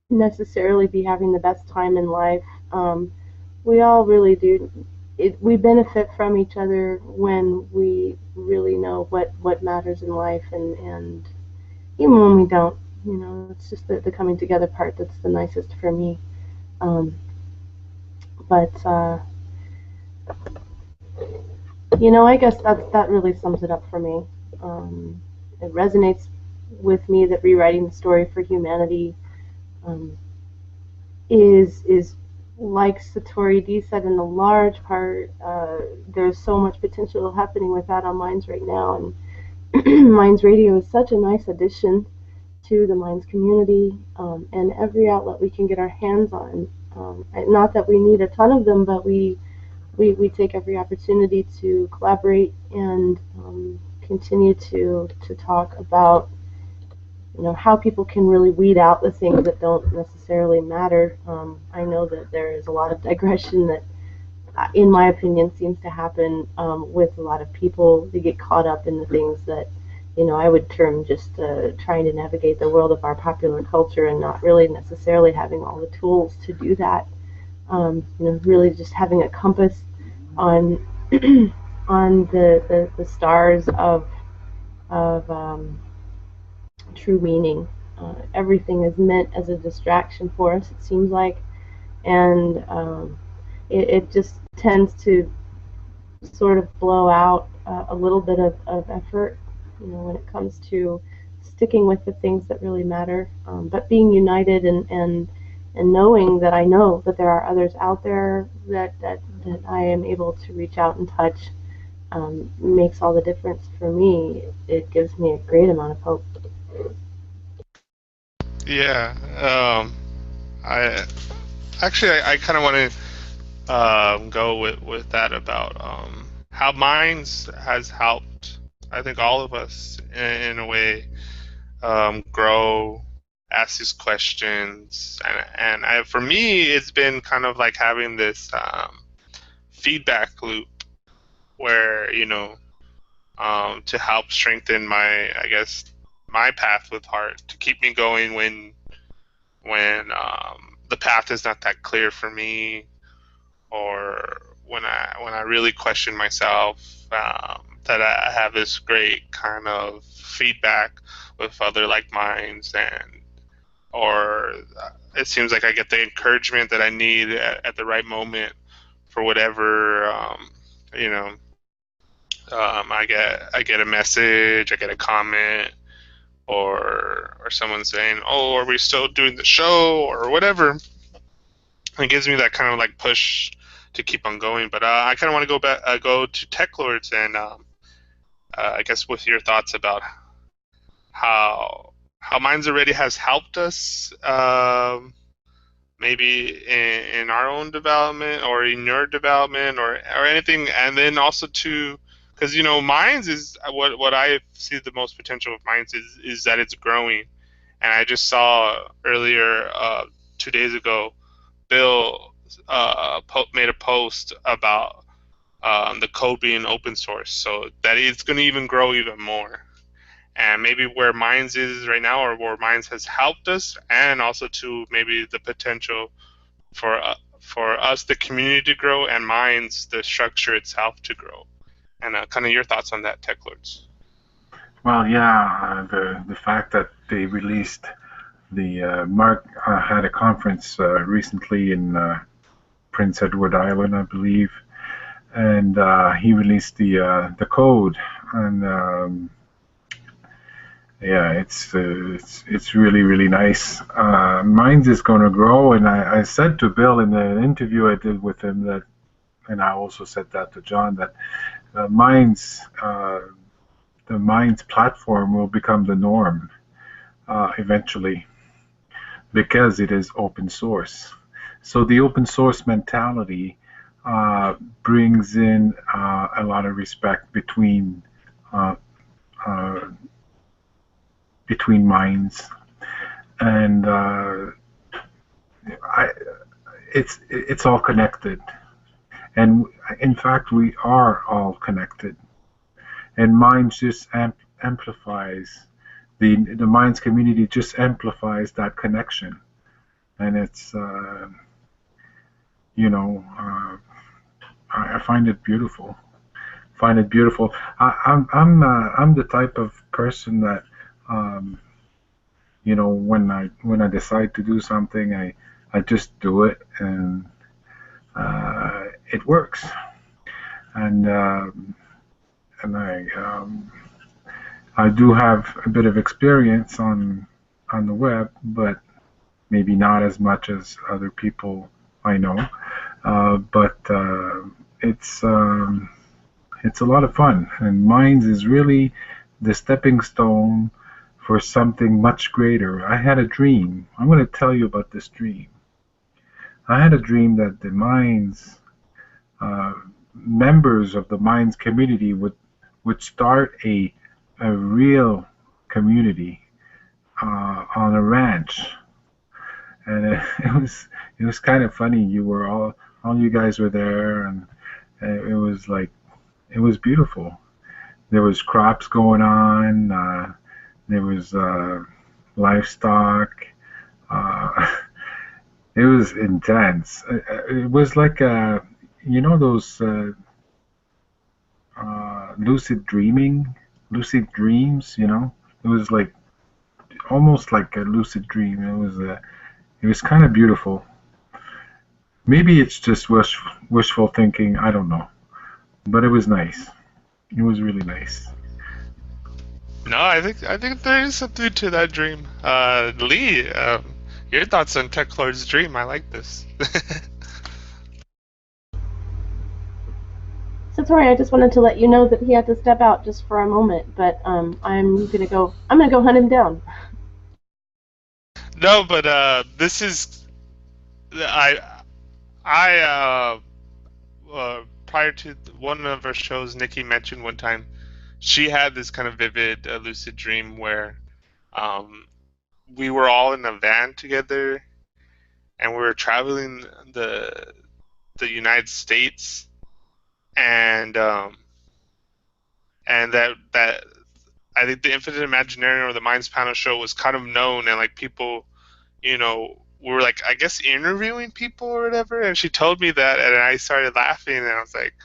necessarily be having the best time in life. Um, we all really do. We benefit from each other when we really know what matters in life, and even when we don't, it's just the coming together part that's the nicest for me. Um, but I guess that really sums it up for me. It resonates with me that rewriting the story for humanity um, is like Satori D said, in a large part. There's so much potential happening with that on Minds right now, and Minds Radio is such a nice addition to the Minds community, and every outlet we can get our hands on. Not that we need a ton of them, but we take every opportunity to collaborate and continue to talk about how people can really weed out the things that don't necessarily matter. I know that there is a lot of digression that, in my opinion, seems to happen with a lot of people. They get caught up in the things that I would term just trying to navigate the world of our popular culture, and not really necessarily having all the tools to do that. Really just having a compass on on the stars of true meaning. Everything is meant as a distraction for us, it seems like, and it just tends to sort of blow out a little bit of effort, when it comes to sticking with the things that really matter. But being united and knowing that I know that there are others out there that I am able to reach out and touch makes all the difference for me. It gives me a great amount of hope. Yeah. I I kind of want to go with that about how Minds has helped. I think all of us in a way grow, ask these questions, and for me, it's been kind of like having this feedback loop where to help strengthen my, I guess, my path with heart, to keep me going when the path is not that clear for me, or when I really question myself. That I have this great kind of feedback with other like minds, and or it seems like I get the encouragement that I need at the right moment for whatever you know I get a message, I get a comment, or someone saying, "Oh, are we still doing the show?" or whatever. It gives me that kind of like push to keep on going. But I kind of want to go to Tech Lords, and I guess with your thoughts about how Minds Already has helped us, maybe in our own development or in your development, or anything, and then also to, because Minds is what I see the most potential of Minds is that it's growing, and I just saw earlier 2 days ago, Bill made a post about the code being open source, so that it's going to even grow even more. And maybe where Minds is right now, or where Minds has helped us, and also to maybe the potential for us, the community, to grow, and Minds, the structure itself, to grow. And kind of your thoughts on that, Tech Lords. Well, yeah, the fact that they released the Mark had a conference recently in Prince Edward Island, I believe, and he released the code, and yeah, it's really really nice. Minds is going to grow, and I said to Bill in the interview I did with him that, and I also said that to John, that Minds the Minds platform will become the norm eventually, because it is open source. So the open source mentality brings in a lot of respect uh, uh, between minds, and I, it's all connected. And in fact, we are all connected. And minds just amplifies the minds community just amplifies that connection, and it's you know. I find it beautiful. Find it beautiful. I'm the type of person that when I decide to do something, I just do it, and it works. And I do have a bit of experience on the web, but maybe not as much as other people I know. But it's a lot of fun, and Minds is really the stepping stone for something much greater. I had a dream. I'm going to tell you about this dream. I had a dream that the Minds uh, members of the Minds community would start a real community on a ranch, and it was kind of funny. All you guys were there, and it was like it was beautiful. There was crops going on. There was livestock. Uh, it was intense. It was like those lucid dreams. It was like almost like a lucid dream. It was kind of beautiful. Maybe it's just wishful thinking. I don't know, but it was nice. It was really nice. No, I think there is something to that dream. Lee, your thoughts on Tech Lord's dream? I like this. So Tori, I just wanted to let you know that he had to step out just for a moment, but I'm gonna go hunt him down. No, but this is I prior to one of our shows, Nikki mentioned one time she had this kind of vivid lucid dream where um, we were all in a van together and we were traveling the United States, and that I think the Infinite Imaginarium or the Minds Panel show was kind of known, and like people, were like, I guess, interviewing people or whatever. And she told me that, and I started laughing, and I was like,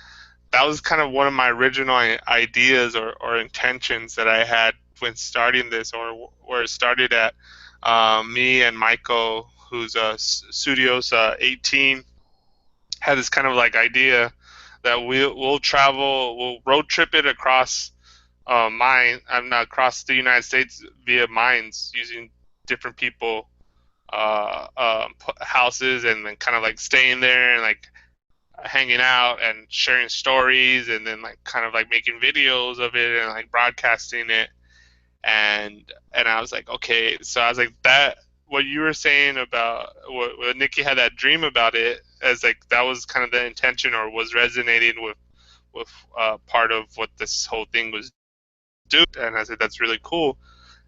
that was kind of one of my original ideas or intentions that I had when starting this, or where it started at. Me and Michael, who's Studios 18, had this kind of like idea that we'll travel, we'll road trip it across across the United States via mines using different people houses, and then kind of like staying there and like hanging out and sharing stories, and then like kind of like making videos of it and like broadcasting it. And I was like, okay, so I was like, that what you were saying about what Nikki had that dream about it, as like that was kind of the intention, or was resonating with part of what this whole thing was doing. And I said, that's really cool.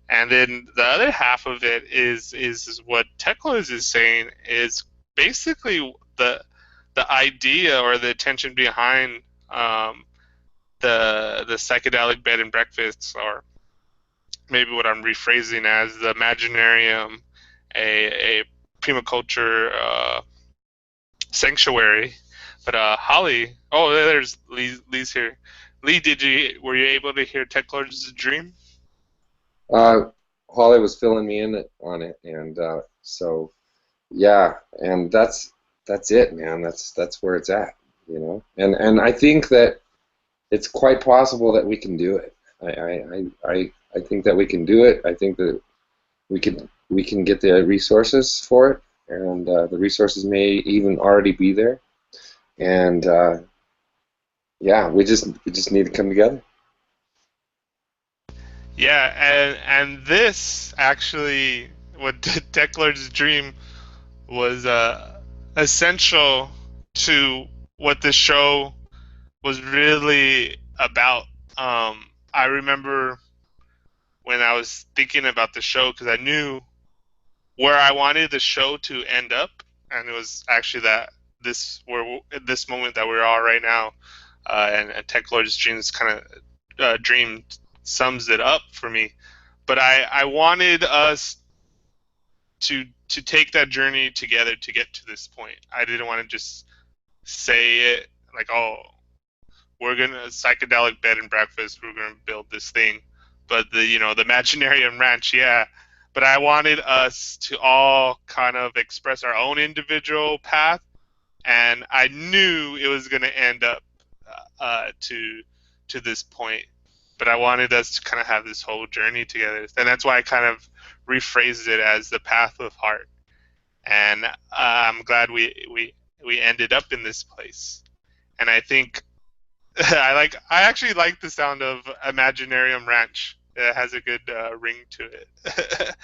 And then the other half of it is what Teklos is saying is basically the idea or the intention behind the psychedelic bed and breakfasts, or maybe what I'm rephrasing as the Imaginarium, a permaculture sanctuary. But Holly, oh, there's Lee's here. Lee, were you able to hear Tech Lord's dream? Holly was filling me in on it, and so yeah, and that's it, man. That's where it's at, you know. And I think that it's quite possible that we can do it. I think that we can do it. I think that we can get the resources for it, and the resources may even already be there. And yeah, we just need to come together. Yeah, and this actually, what Tech Lord's dream was essential to what the show was really about. I remember when I was thinking about the show, because I knew where I wanted the show to end up, and it was actually that this moment that we're all right now, and Tech Lord's dreams kind of dream sums it up for me. But I wanted us to take that journey together to get to this point. I didn't want to just say it like, oh, we're gonna psychedelic bed and breakfast, we're gonna build this thing. But the Imaginarium Ranch, yeah. But I wanted us to all kind of express our own individual path, and I knew it was gonna end up to this point. But I wanted us to kind of have this whole journey together, and that's why I kind of rephrased it as the path of heart. And I'm glad we ended up in this place. And I think I actually like the sound of Imaginarium Ranch. It has a good ring to it.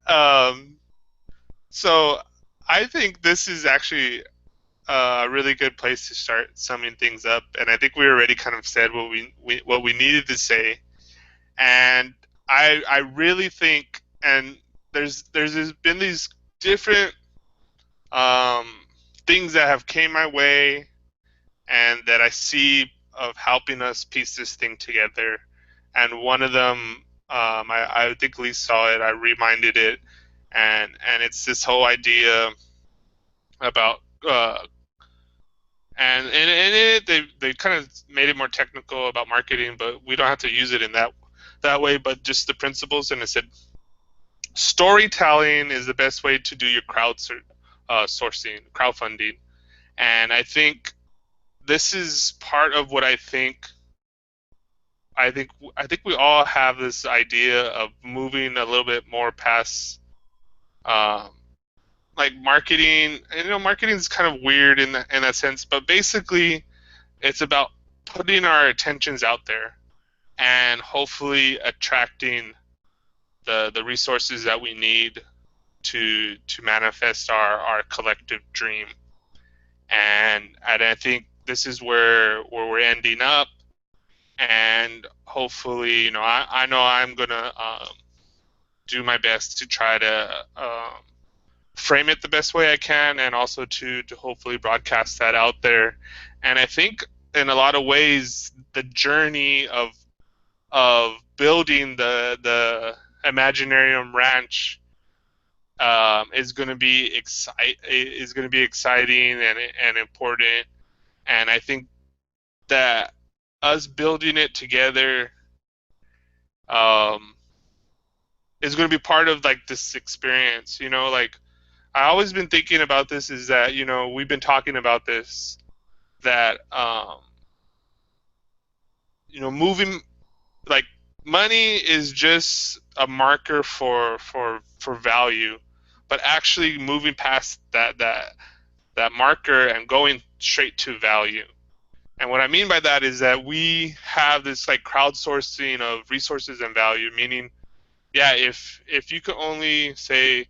um, so I think this is actually a really good place to start summing things up. And I think we already kind of said what we needed to say. And I really think, and there's been these different um, things that have came my way and that I see of helping us piece this thing together. And one of them, I think Lee saw it. I reminded it, and it's this whole idea about and it they kind of made it more technical about marketing, but we don't have to use it in that way. But just the principles, and it said storytelling is the best way to do your sourcing, crowdfunding. And I think this is part of what I think we all have this idea of moving a little bit more past um, like marketing. And, marketing is kind of weird in that sense, but basically it's about putting our attentions out there and hopefully attracting the resources that we need to manifest our collective dream. And I think this is where we're ending up. And hopefully, I know I'm gonna do my best to try to frame it the best way I can, and also to hopefully broadcast that out there. And I think in a lot of ways, the journey of building the Imaginarium Ranch is going to be exciting and important. And I think that us building it together um, is going to be part of like this experience. Like I always been thinking about this is that we've been talking about this, that moving, like, money is just a marker for value, but actually moving past that marker and going straight to value. And what I mean by that is that we have this like crowdsourcing of resources and value, meaning, yeah, if you could only say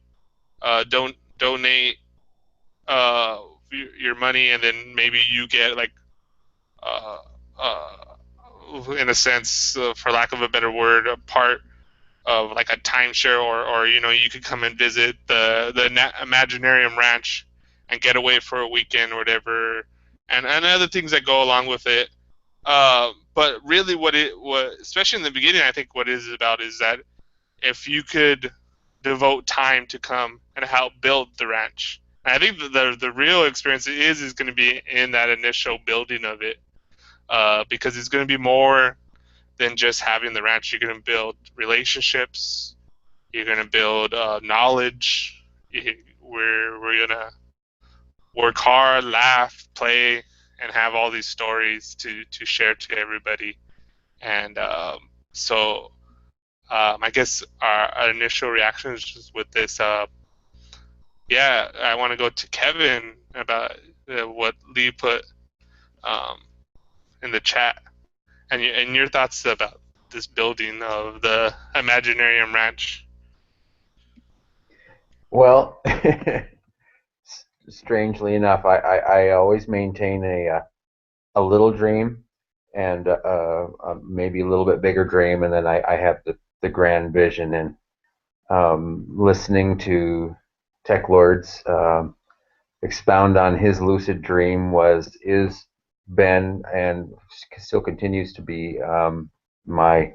don't donate your money, and then maybe you get like uh, uh, in a sense, for lack of a better word, a part of like a timeshare, or you could come and visit the Imaginarium Ranch and get away for a weekend or whatever, and other things that go along with it. But really, what especially in the beginning, I think what it is about is that if you could devote time to come and help build the ranch. And I think the real experience is going to be in that initial building of it, because it's going to be more than just having the ranch. You're going to build relationships. You're going to build knowledge. We're going to work hard, laugh, play, and have all these stories to share to everybody. And so I guess our initial reactions just with this, yeah, I want to go to Kevin about what Lee put um, in the chat, and your thoughts about this building of the Imaginarium Ranch. Well, strangely enough, I always maintain a little dream and maybe a little bit bigger dream, and then I have the grand vision. And listening to Tech Lords expound on his lucid dream is been and still continues to be my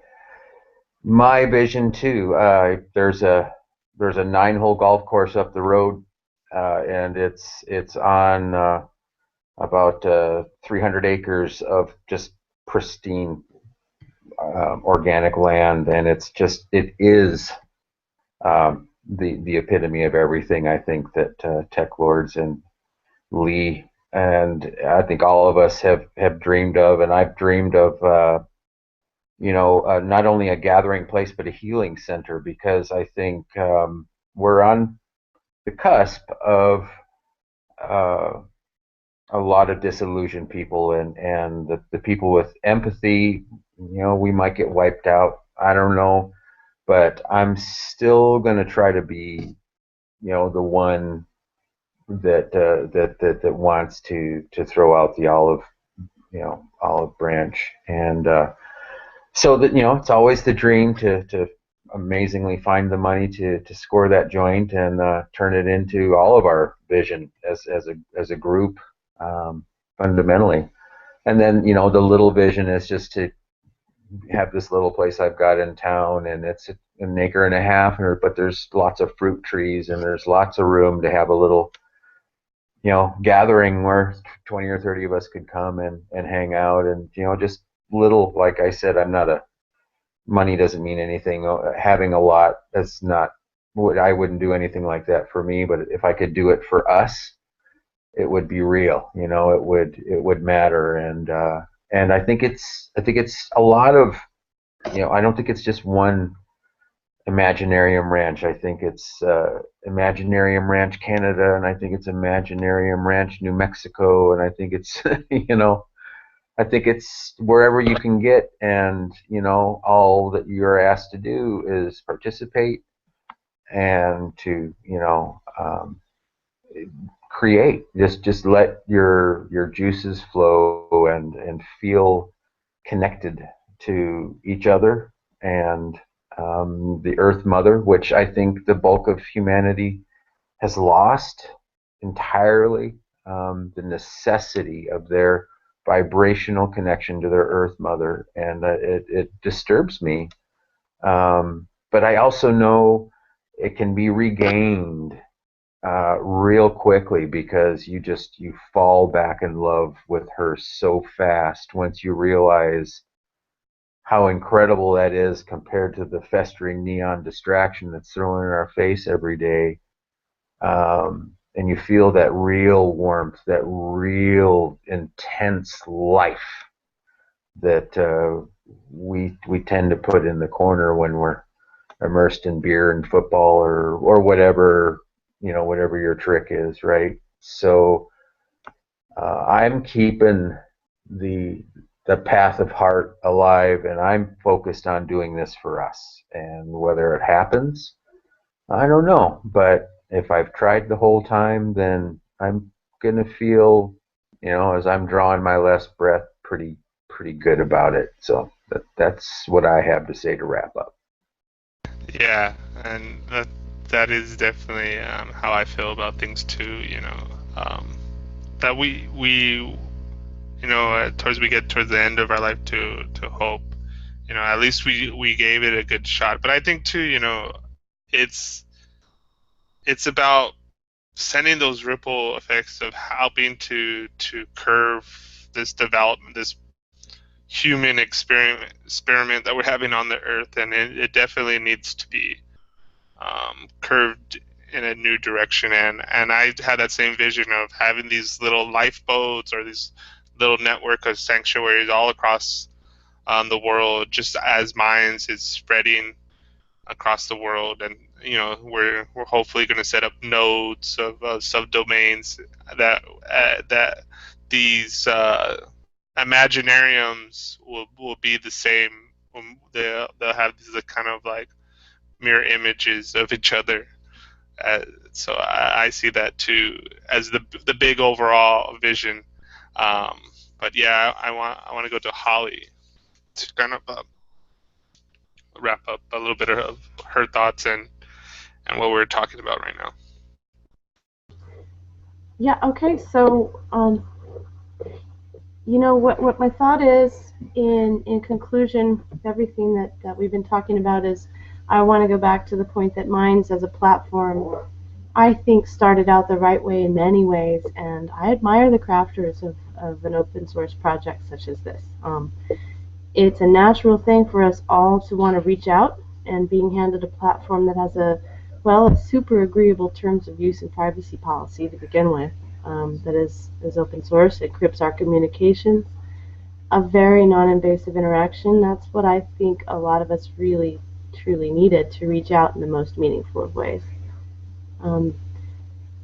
vision too. There's a 9-hole golf course up the road, and it's on about 300 acres of just pristine organic land, and it is the epitome of everything I think that Tech Lords and Lee and I think all of us have dreamed of. And I've dreamed of not only a gathering place but a healing center, because I think we're on the cusp of uh, a lot of disillusioned people, and the people with empathy, we might get wiped out. I don't know, but I'm still going to try to be, the one that wants to throw out the olive branch. And so that, it's always the dream to amazingly find the money to score that joint and turn it into all of our vision as a group, fundamentally. And then, the little vision is just to have this little place I've got in town, and it's an acre and a half, but there's lots of fruit trees, and there's lots of room to have a little, gathering where 20 or 30 of us could come and hang out. And, just little, like I said, money doesn't mean anything. Having a lot, that's not I wouldn't do anything like that for me, but if I could do it for us, it would be real. It would matter, and I think it's a lot of, I don't think it's just one Imaginarium Ranch. I think it's Imaginarium Ranch Canada, and I think it's Imaginarium Ranch New Mexico, and I think it's I think it's wherever you can get, and all that you're asked to do is participate and to create. Just let your juices flow and feel connected to each other and the Earth Mother, which I think the bulk of humanity has lost entirely. The necessity of their vibrational connection to their Earth Mother, and it disturbs me. But I also know it can be regained real quickly, because you fall back in love with her so fast once you realize how incredible that is compared to the festering neon distraction that's thrown in our face every day. And you feel that real warmth, that real intense life that we tend to put in the corner when we're immersed in beer and football, or whatever your trick is, right? So I'm keeping the the path of heart alive, and I'm focused on doing this for us. And whether it happens, I don't know. But if I've tried the whole time, then I'm gonna feel, as I'm drawing my last breath, pretty good about it. So that's what I have to say to wrap up. Yeah, and that is definitely how I feel about things too. That towards we get towards the end of our life to hope. At least we gave it a good shot. But I think too, it's it's about sending those ripple effects of helping to curve this development, this human experiment that we're having on the earth, and it definitely needs to be curved in a new direction. And I had that same vision of having these little lifeboats or these little network of sanctuaries all across the world, just as minds is spreading across the world. And we're hopefully going to set up nodes of subdomains that these imaginariums will be the same. They'll have these kind of like mirror images of each other. So I see that too as the big overall vision. Um, but yeah, I want to go to Holly to kind of wrap up a little bit of her thoughts and what we're talking about right now. Yeah, okay, so what my thought is in conclusion of everything that we've been talking about is I want to go back to the point that Minds as a platform, I think, started out the right way in many ways, and I admire the crafters of an open source project such as this. It's a natural thing for us all to want to reach out, and being handed a platform that has a super agreeable terms of use and privacy policy to begin with, that is open source, encrypts our communications, a very non-invasive interaction. That's what I think a lot of us really, truly needed to reach out in the most meaningful of ways. Um,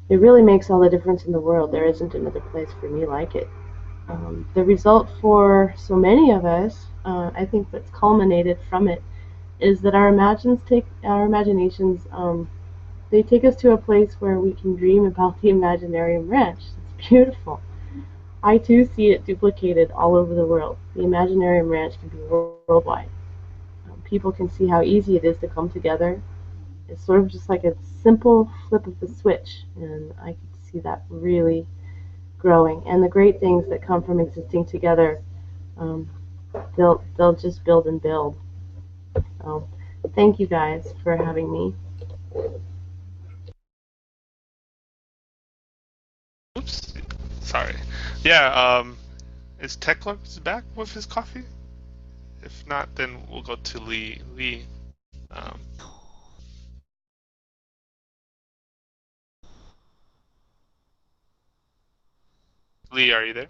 it really makes all the difference in the world. There isn't another place for me like it. The result for so many of us, I think what's culminated from it, is that our imaginations, they take us to a place where we can dream about the Imaginarium Ranch. It's beautiful. I too see it duplicated all over the world. The Imaginarium Ranch can be worldwide. People can see how easy it is to come together. It's sort of just like a simple flip of the switch, and I can see that really growing. And the great things that come from existing together, um, they'll just build and build. So, thank you guys for having me. Oops, sorry. Yeah, is Techlux back with his coffee? If not, then we'll go to Lee. Lee, um, Lee, are you there?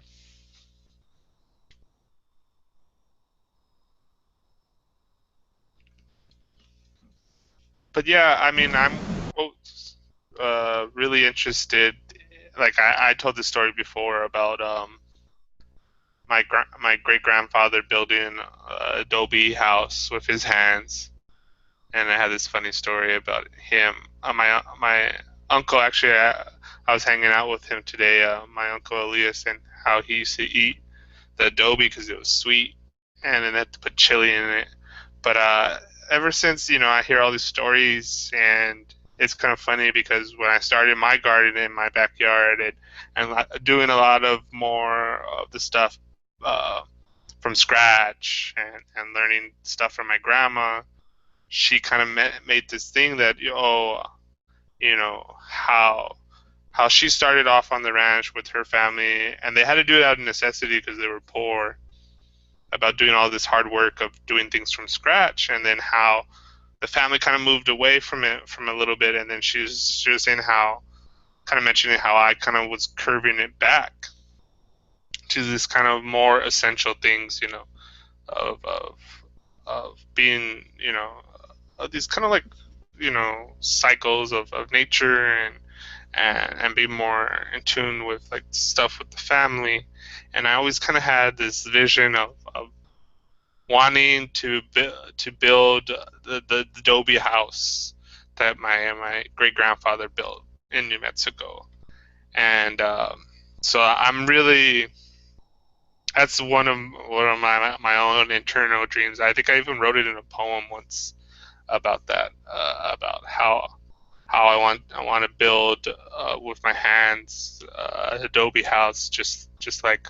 But yeah, I mean, I'm really interested. Like I told the story before about my great grandfather building an adobe house with his hands, and I had this funny story about him. My uncle actually, I was hanging out with him today. My uncle Elias, and how he used to eat the adobe because it was sweet, and then had to put chili in it. But ever since I hear all these stories, and it's kind of funny because when I started my garden in my backyard and doing a lot of more of the stuff uh, from scratch and learning stuff from my grandma, she kind of made this thing that how she started off on the ranch with her family, and they had to do it out of necessity because they were poor, about doing all this hard work of doing things from scratch, and then how the family kind of moved away from it from a little bit, and then she was saying how, kind of mentioning how I kind of was curving it back to this kind of more essential things, of being, of these kind of like, cycles of nature, and be more in tune with like stuff with the family. And I always kind of had this vision of wanting to build the adobe house that my great grandfather built in New Mexico. And so I'm really, that's one of my own internal dreams. I think I even wrote it in a poem once about that, about how I want to build with my hands an adobe house, just like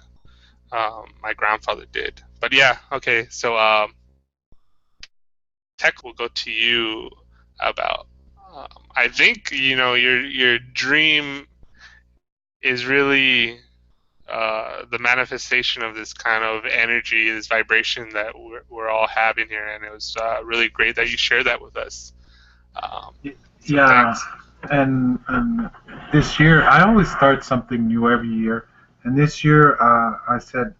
my grandfather did. But yeah, okay. So Tech will go to you about. I think your dream is really the manifestation of this kind of energy, this vibration that we're all having here, and it was really great that you shared that with us. So Yeah, thanks. and this year I always start something new every year, and this year I said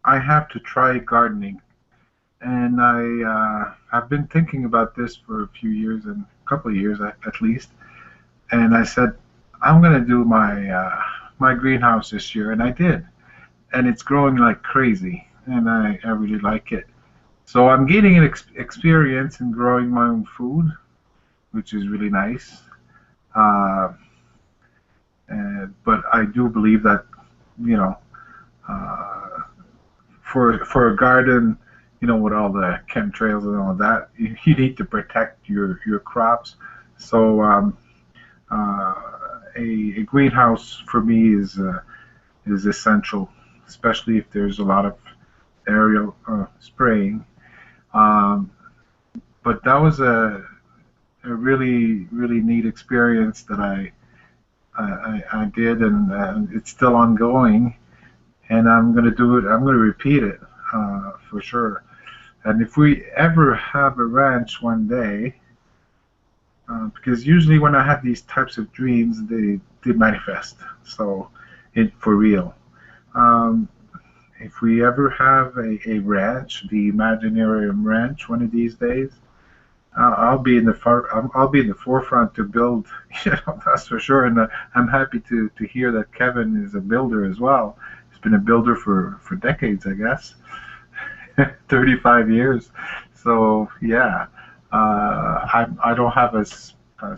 I have to try gardening, and I have been thinking about this for a few years and a couple of years at least, and I said I'm gonna do my greenhouse this year, and I did, and it's growing like crazy, and I really like it. So I'm gaining an experience in growing my own food, which is really nice. Uh, but I do believe that you know, uh, for a garden, with all the chemtrails and all that, you need to protect your crops. So uh, a greenhouse for me is essential, especially if there's a lot of aerial spraying. Um, but that was a really really neat experience that I did, and it's still ongoing. And I'm going to do it. I'm going to repeat it for sure. And if we ever have a ranch one day, because usually when I have these types of dreams, they manifest. So, it for real. Um, if we ever have a ranch, the Imaginarium Ranch, one of these days, I'll be in the I'll be in the forefront to build. That's for sure. And I'm happy to hear that Kevin is a builder as well. He's been a builder for decades, I guess, 35 years. So yeah, I don't have as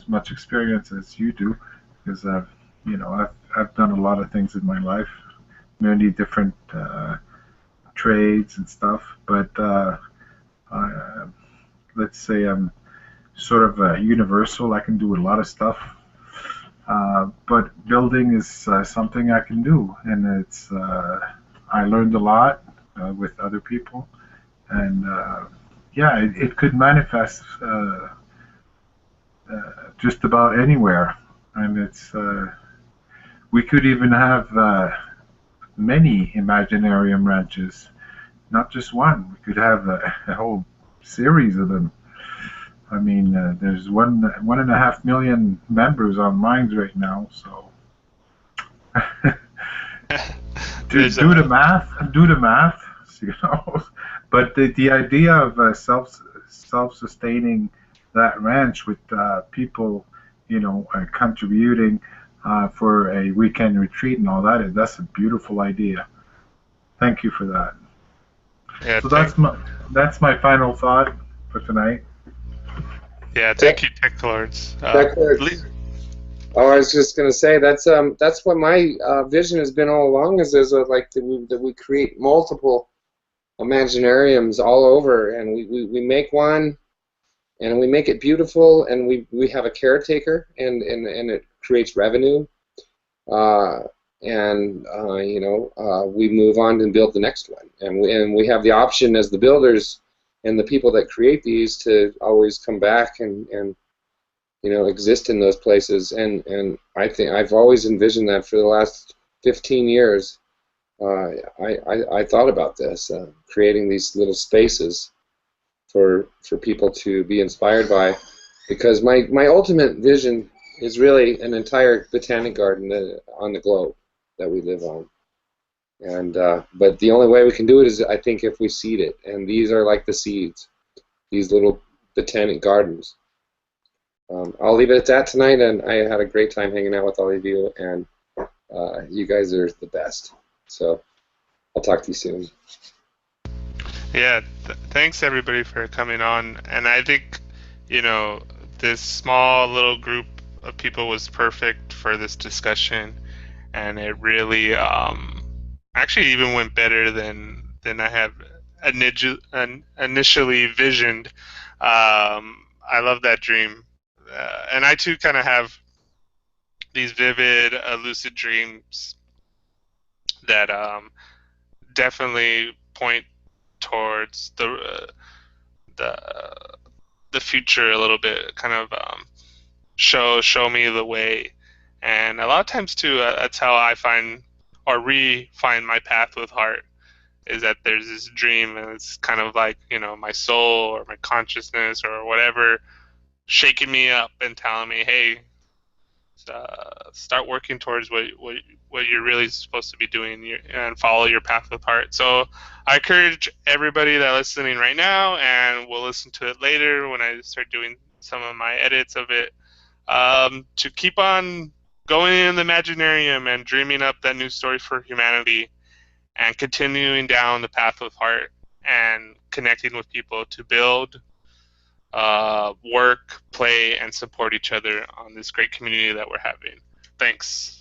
much experience as you do because I've done a lot of things in my life, many different trades and stuff. But I, let's say I'm sort of universal. I can do a lot of stuff, but building is something I can do, and it's I learned a lot with other people, and yeah, it could manifest just about anywhere, and it's we could even have many Imaginarium ranches, not just one. We could have a whole series of them. I mean, there's 1.5 million members on Minds right now, so there's do the a math, do the math, you know. But the idea of self-sustaining that ranch with people, contributing for a weekend retreat and all that, that's a beautiful idea. Thank you for that. yeah So tech that's my final thought for tonight. yeah Tech, thank you tech lords. tech words. Oh, I was just gonna say that's what my vision has been all along. Is like that we create multiple Imaginariums all over, and we make one, and we make it beautiful, and we have a caretaker, and it creates revenue, uh, and we move on and build the next one, and we have the option as the builders and the people that create these to always come back and exist in those places, and I think I've always envisioned that for the last 15 years. I thought about this, creating these little spaces for people to be inspired by, because my ultimate vision is really an entire botanic garden on the globe that we live on. And but the only way we can do it is, I think, if we seed it. And these are like the seeds, these little botanic gardens. I'll leave it at that tonight, and I had a great time hanging out with all of you, and you guys are the best. So I'll talk to you soon. Yeah, thanks everybody for coming on. And I think, this small little group of people was perfect for this discussion, and it really actually even went better than I have initially visioned. I love that dream, and I too kind of have these vivid, lucid dreams that definitely point towards the the future a little bit, kind of show me the way. And a lot of times too, that's how I find or re-find my path with heart. Is that there's this dream, and it's kind of like my soul or my consciousness or whatever shaking me up and telling me, hey, start working towards what you're really supposed to be doing, and follow your path with heart. So I encourage everybody that's listening right now, and will listen to it later when I start doing some of my edits of it, to keep on going in the Imaginarium and dreaming up that new story for humanity, and continuing down the path with heart, and connecting with people to build, work, play, and support each other on this great community that we're having. Thanks.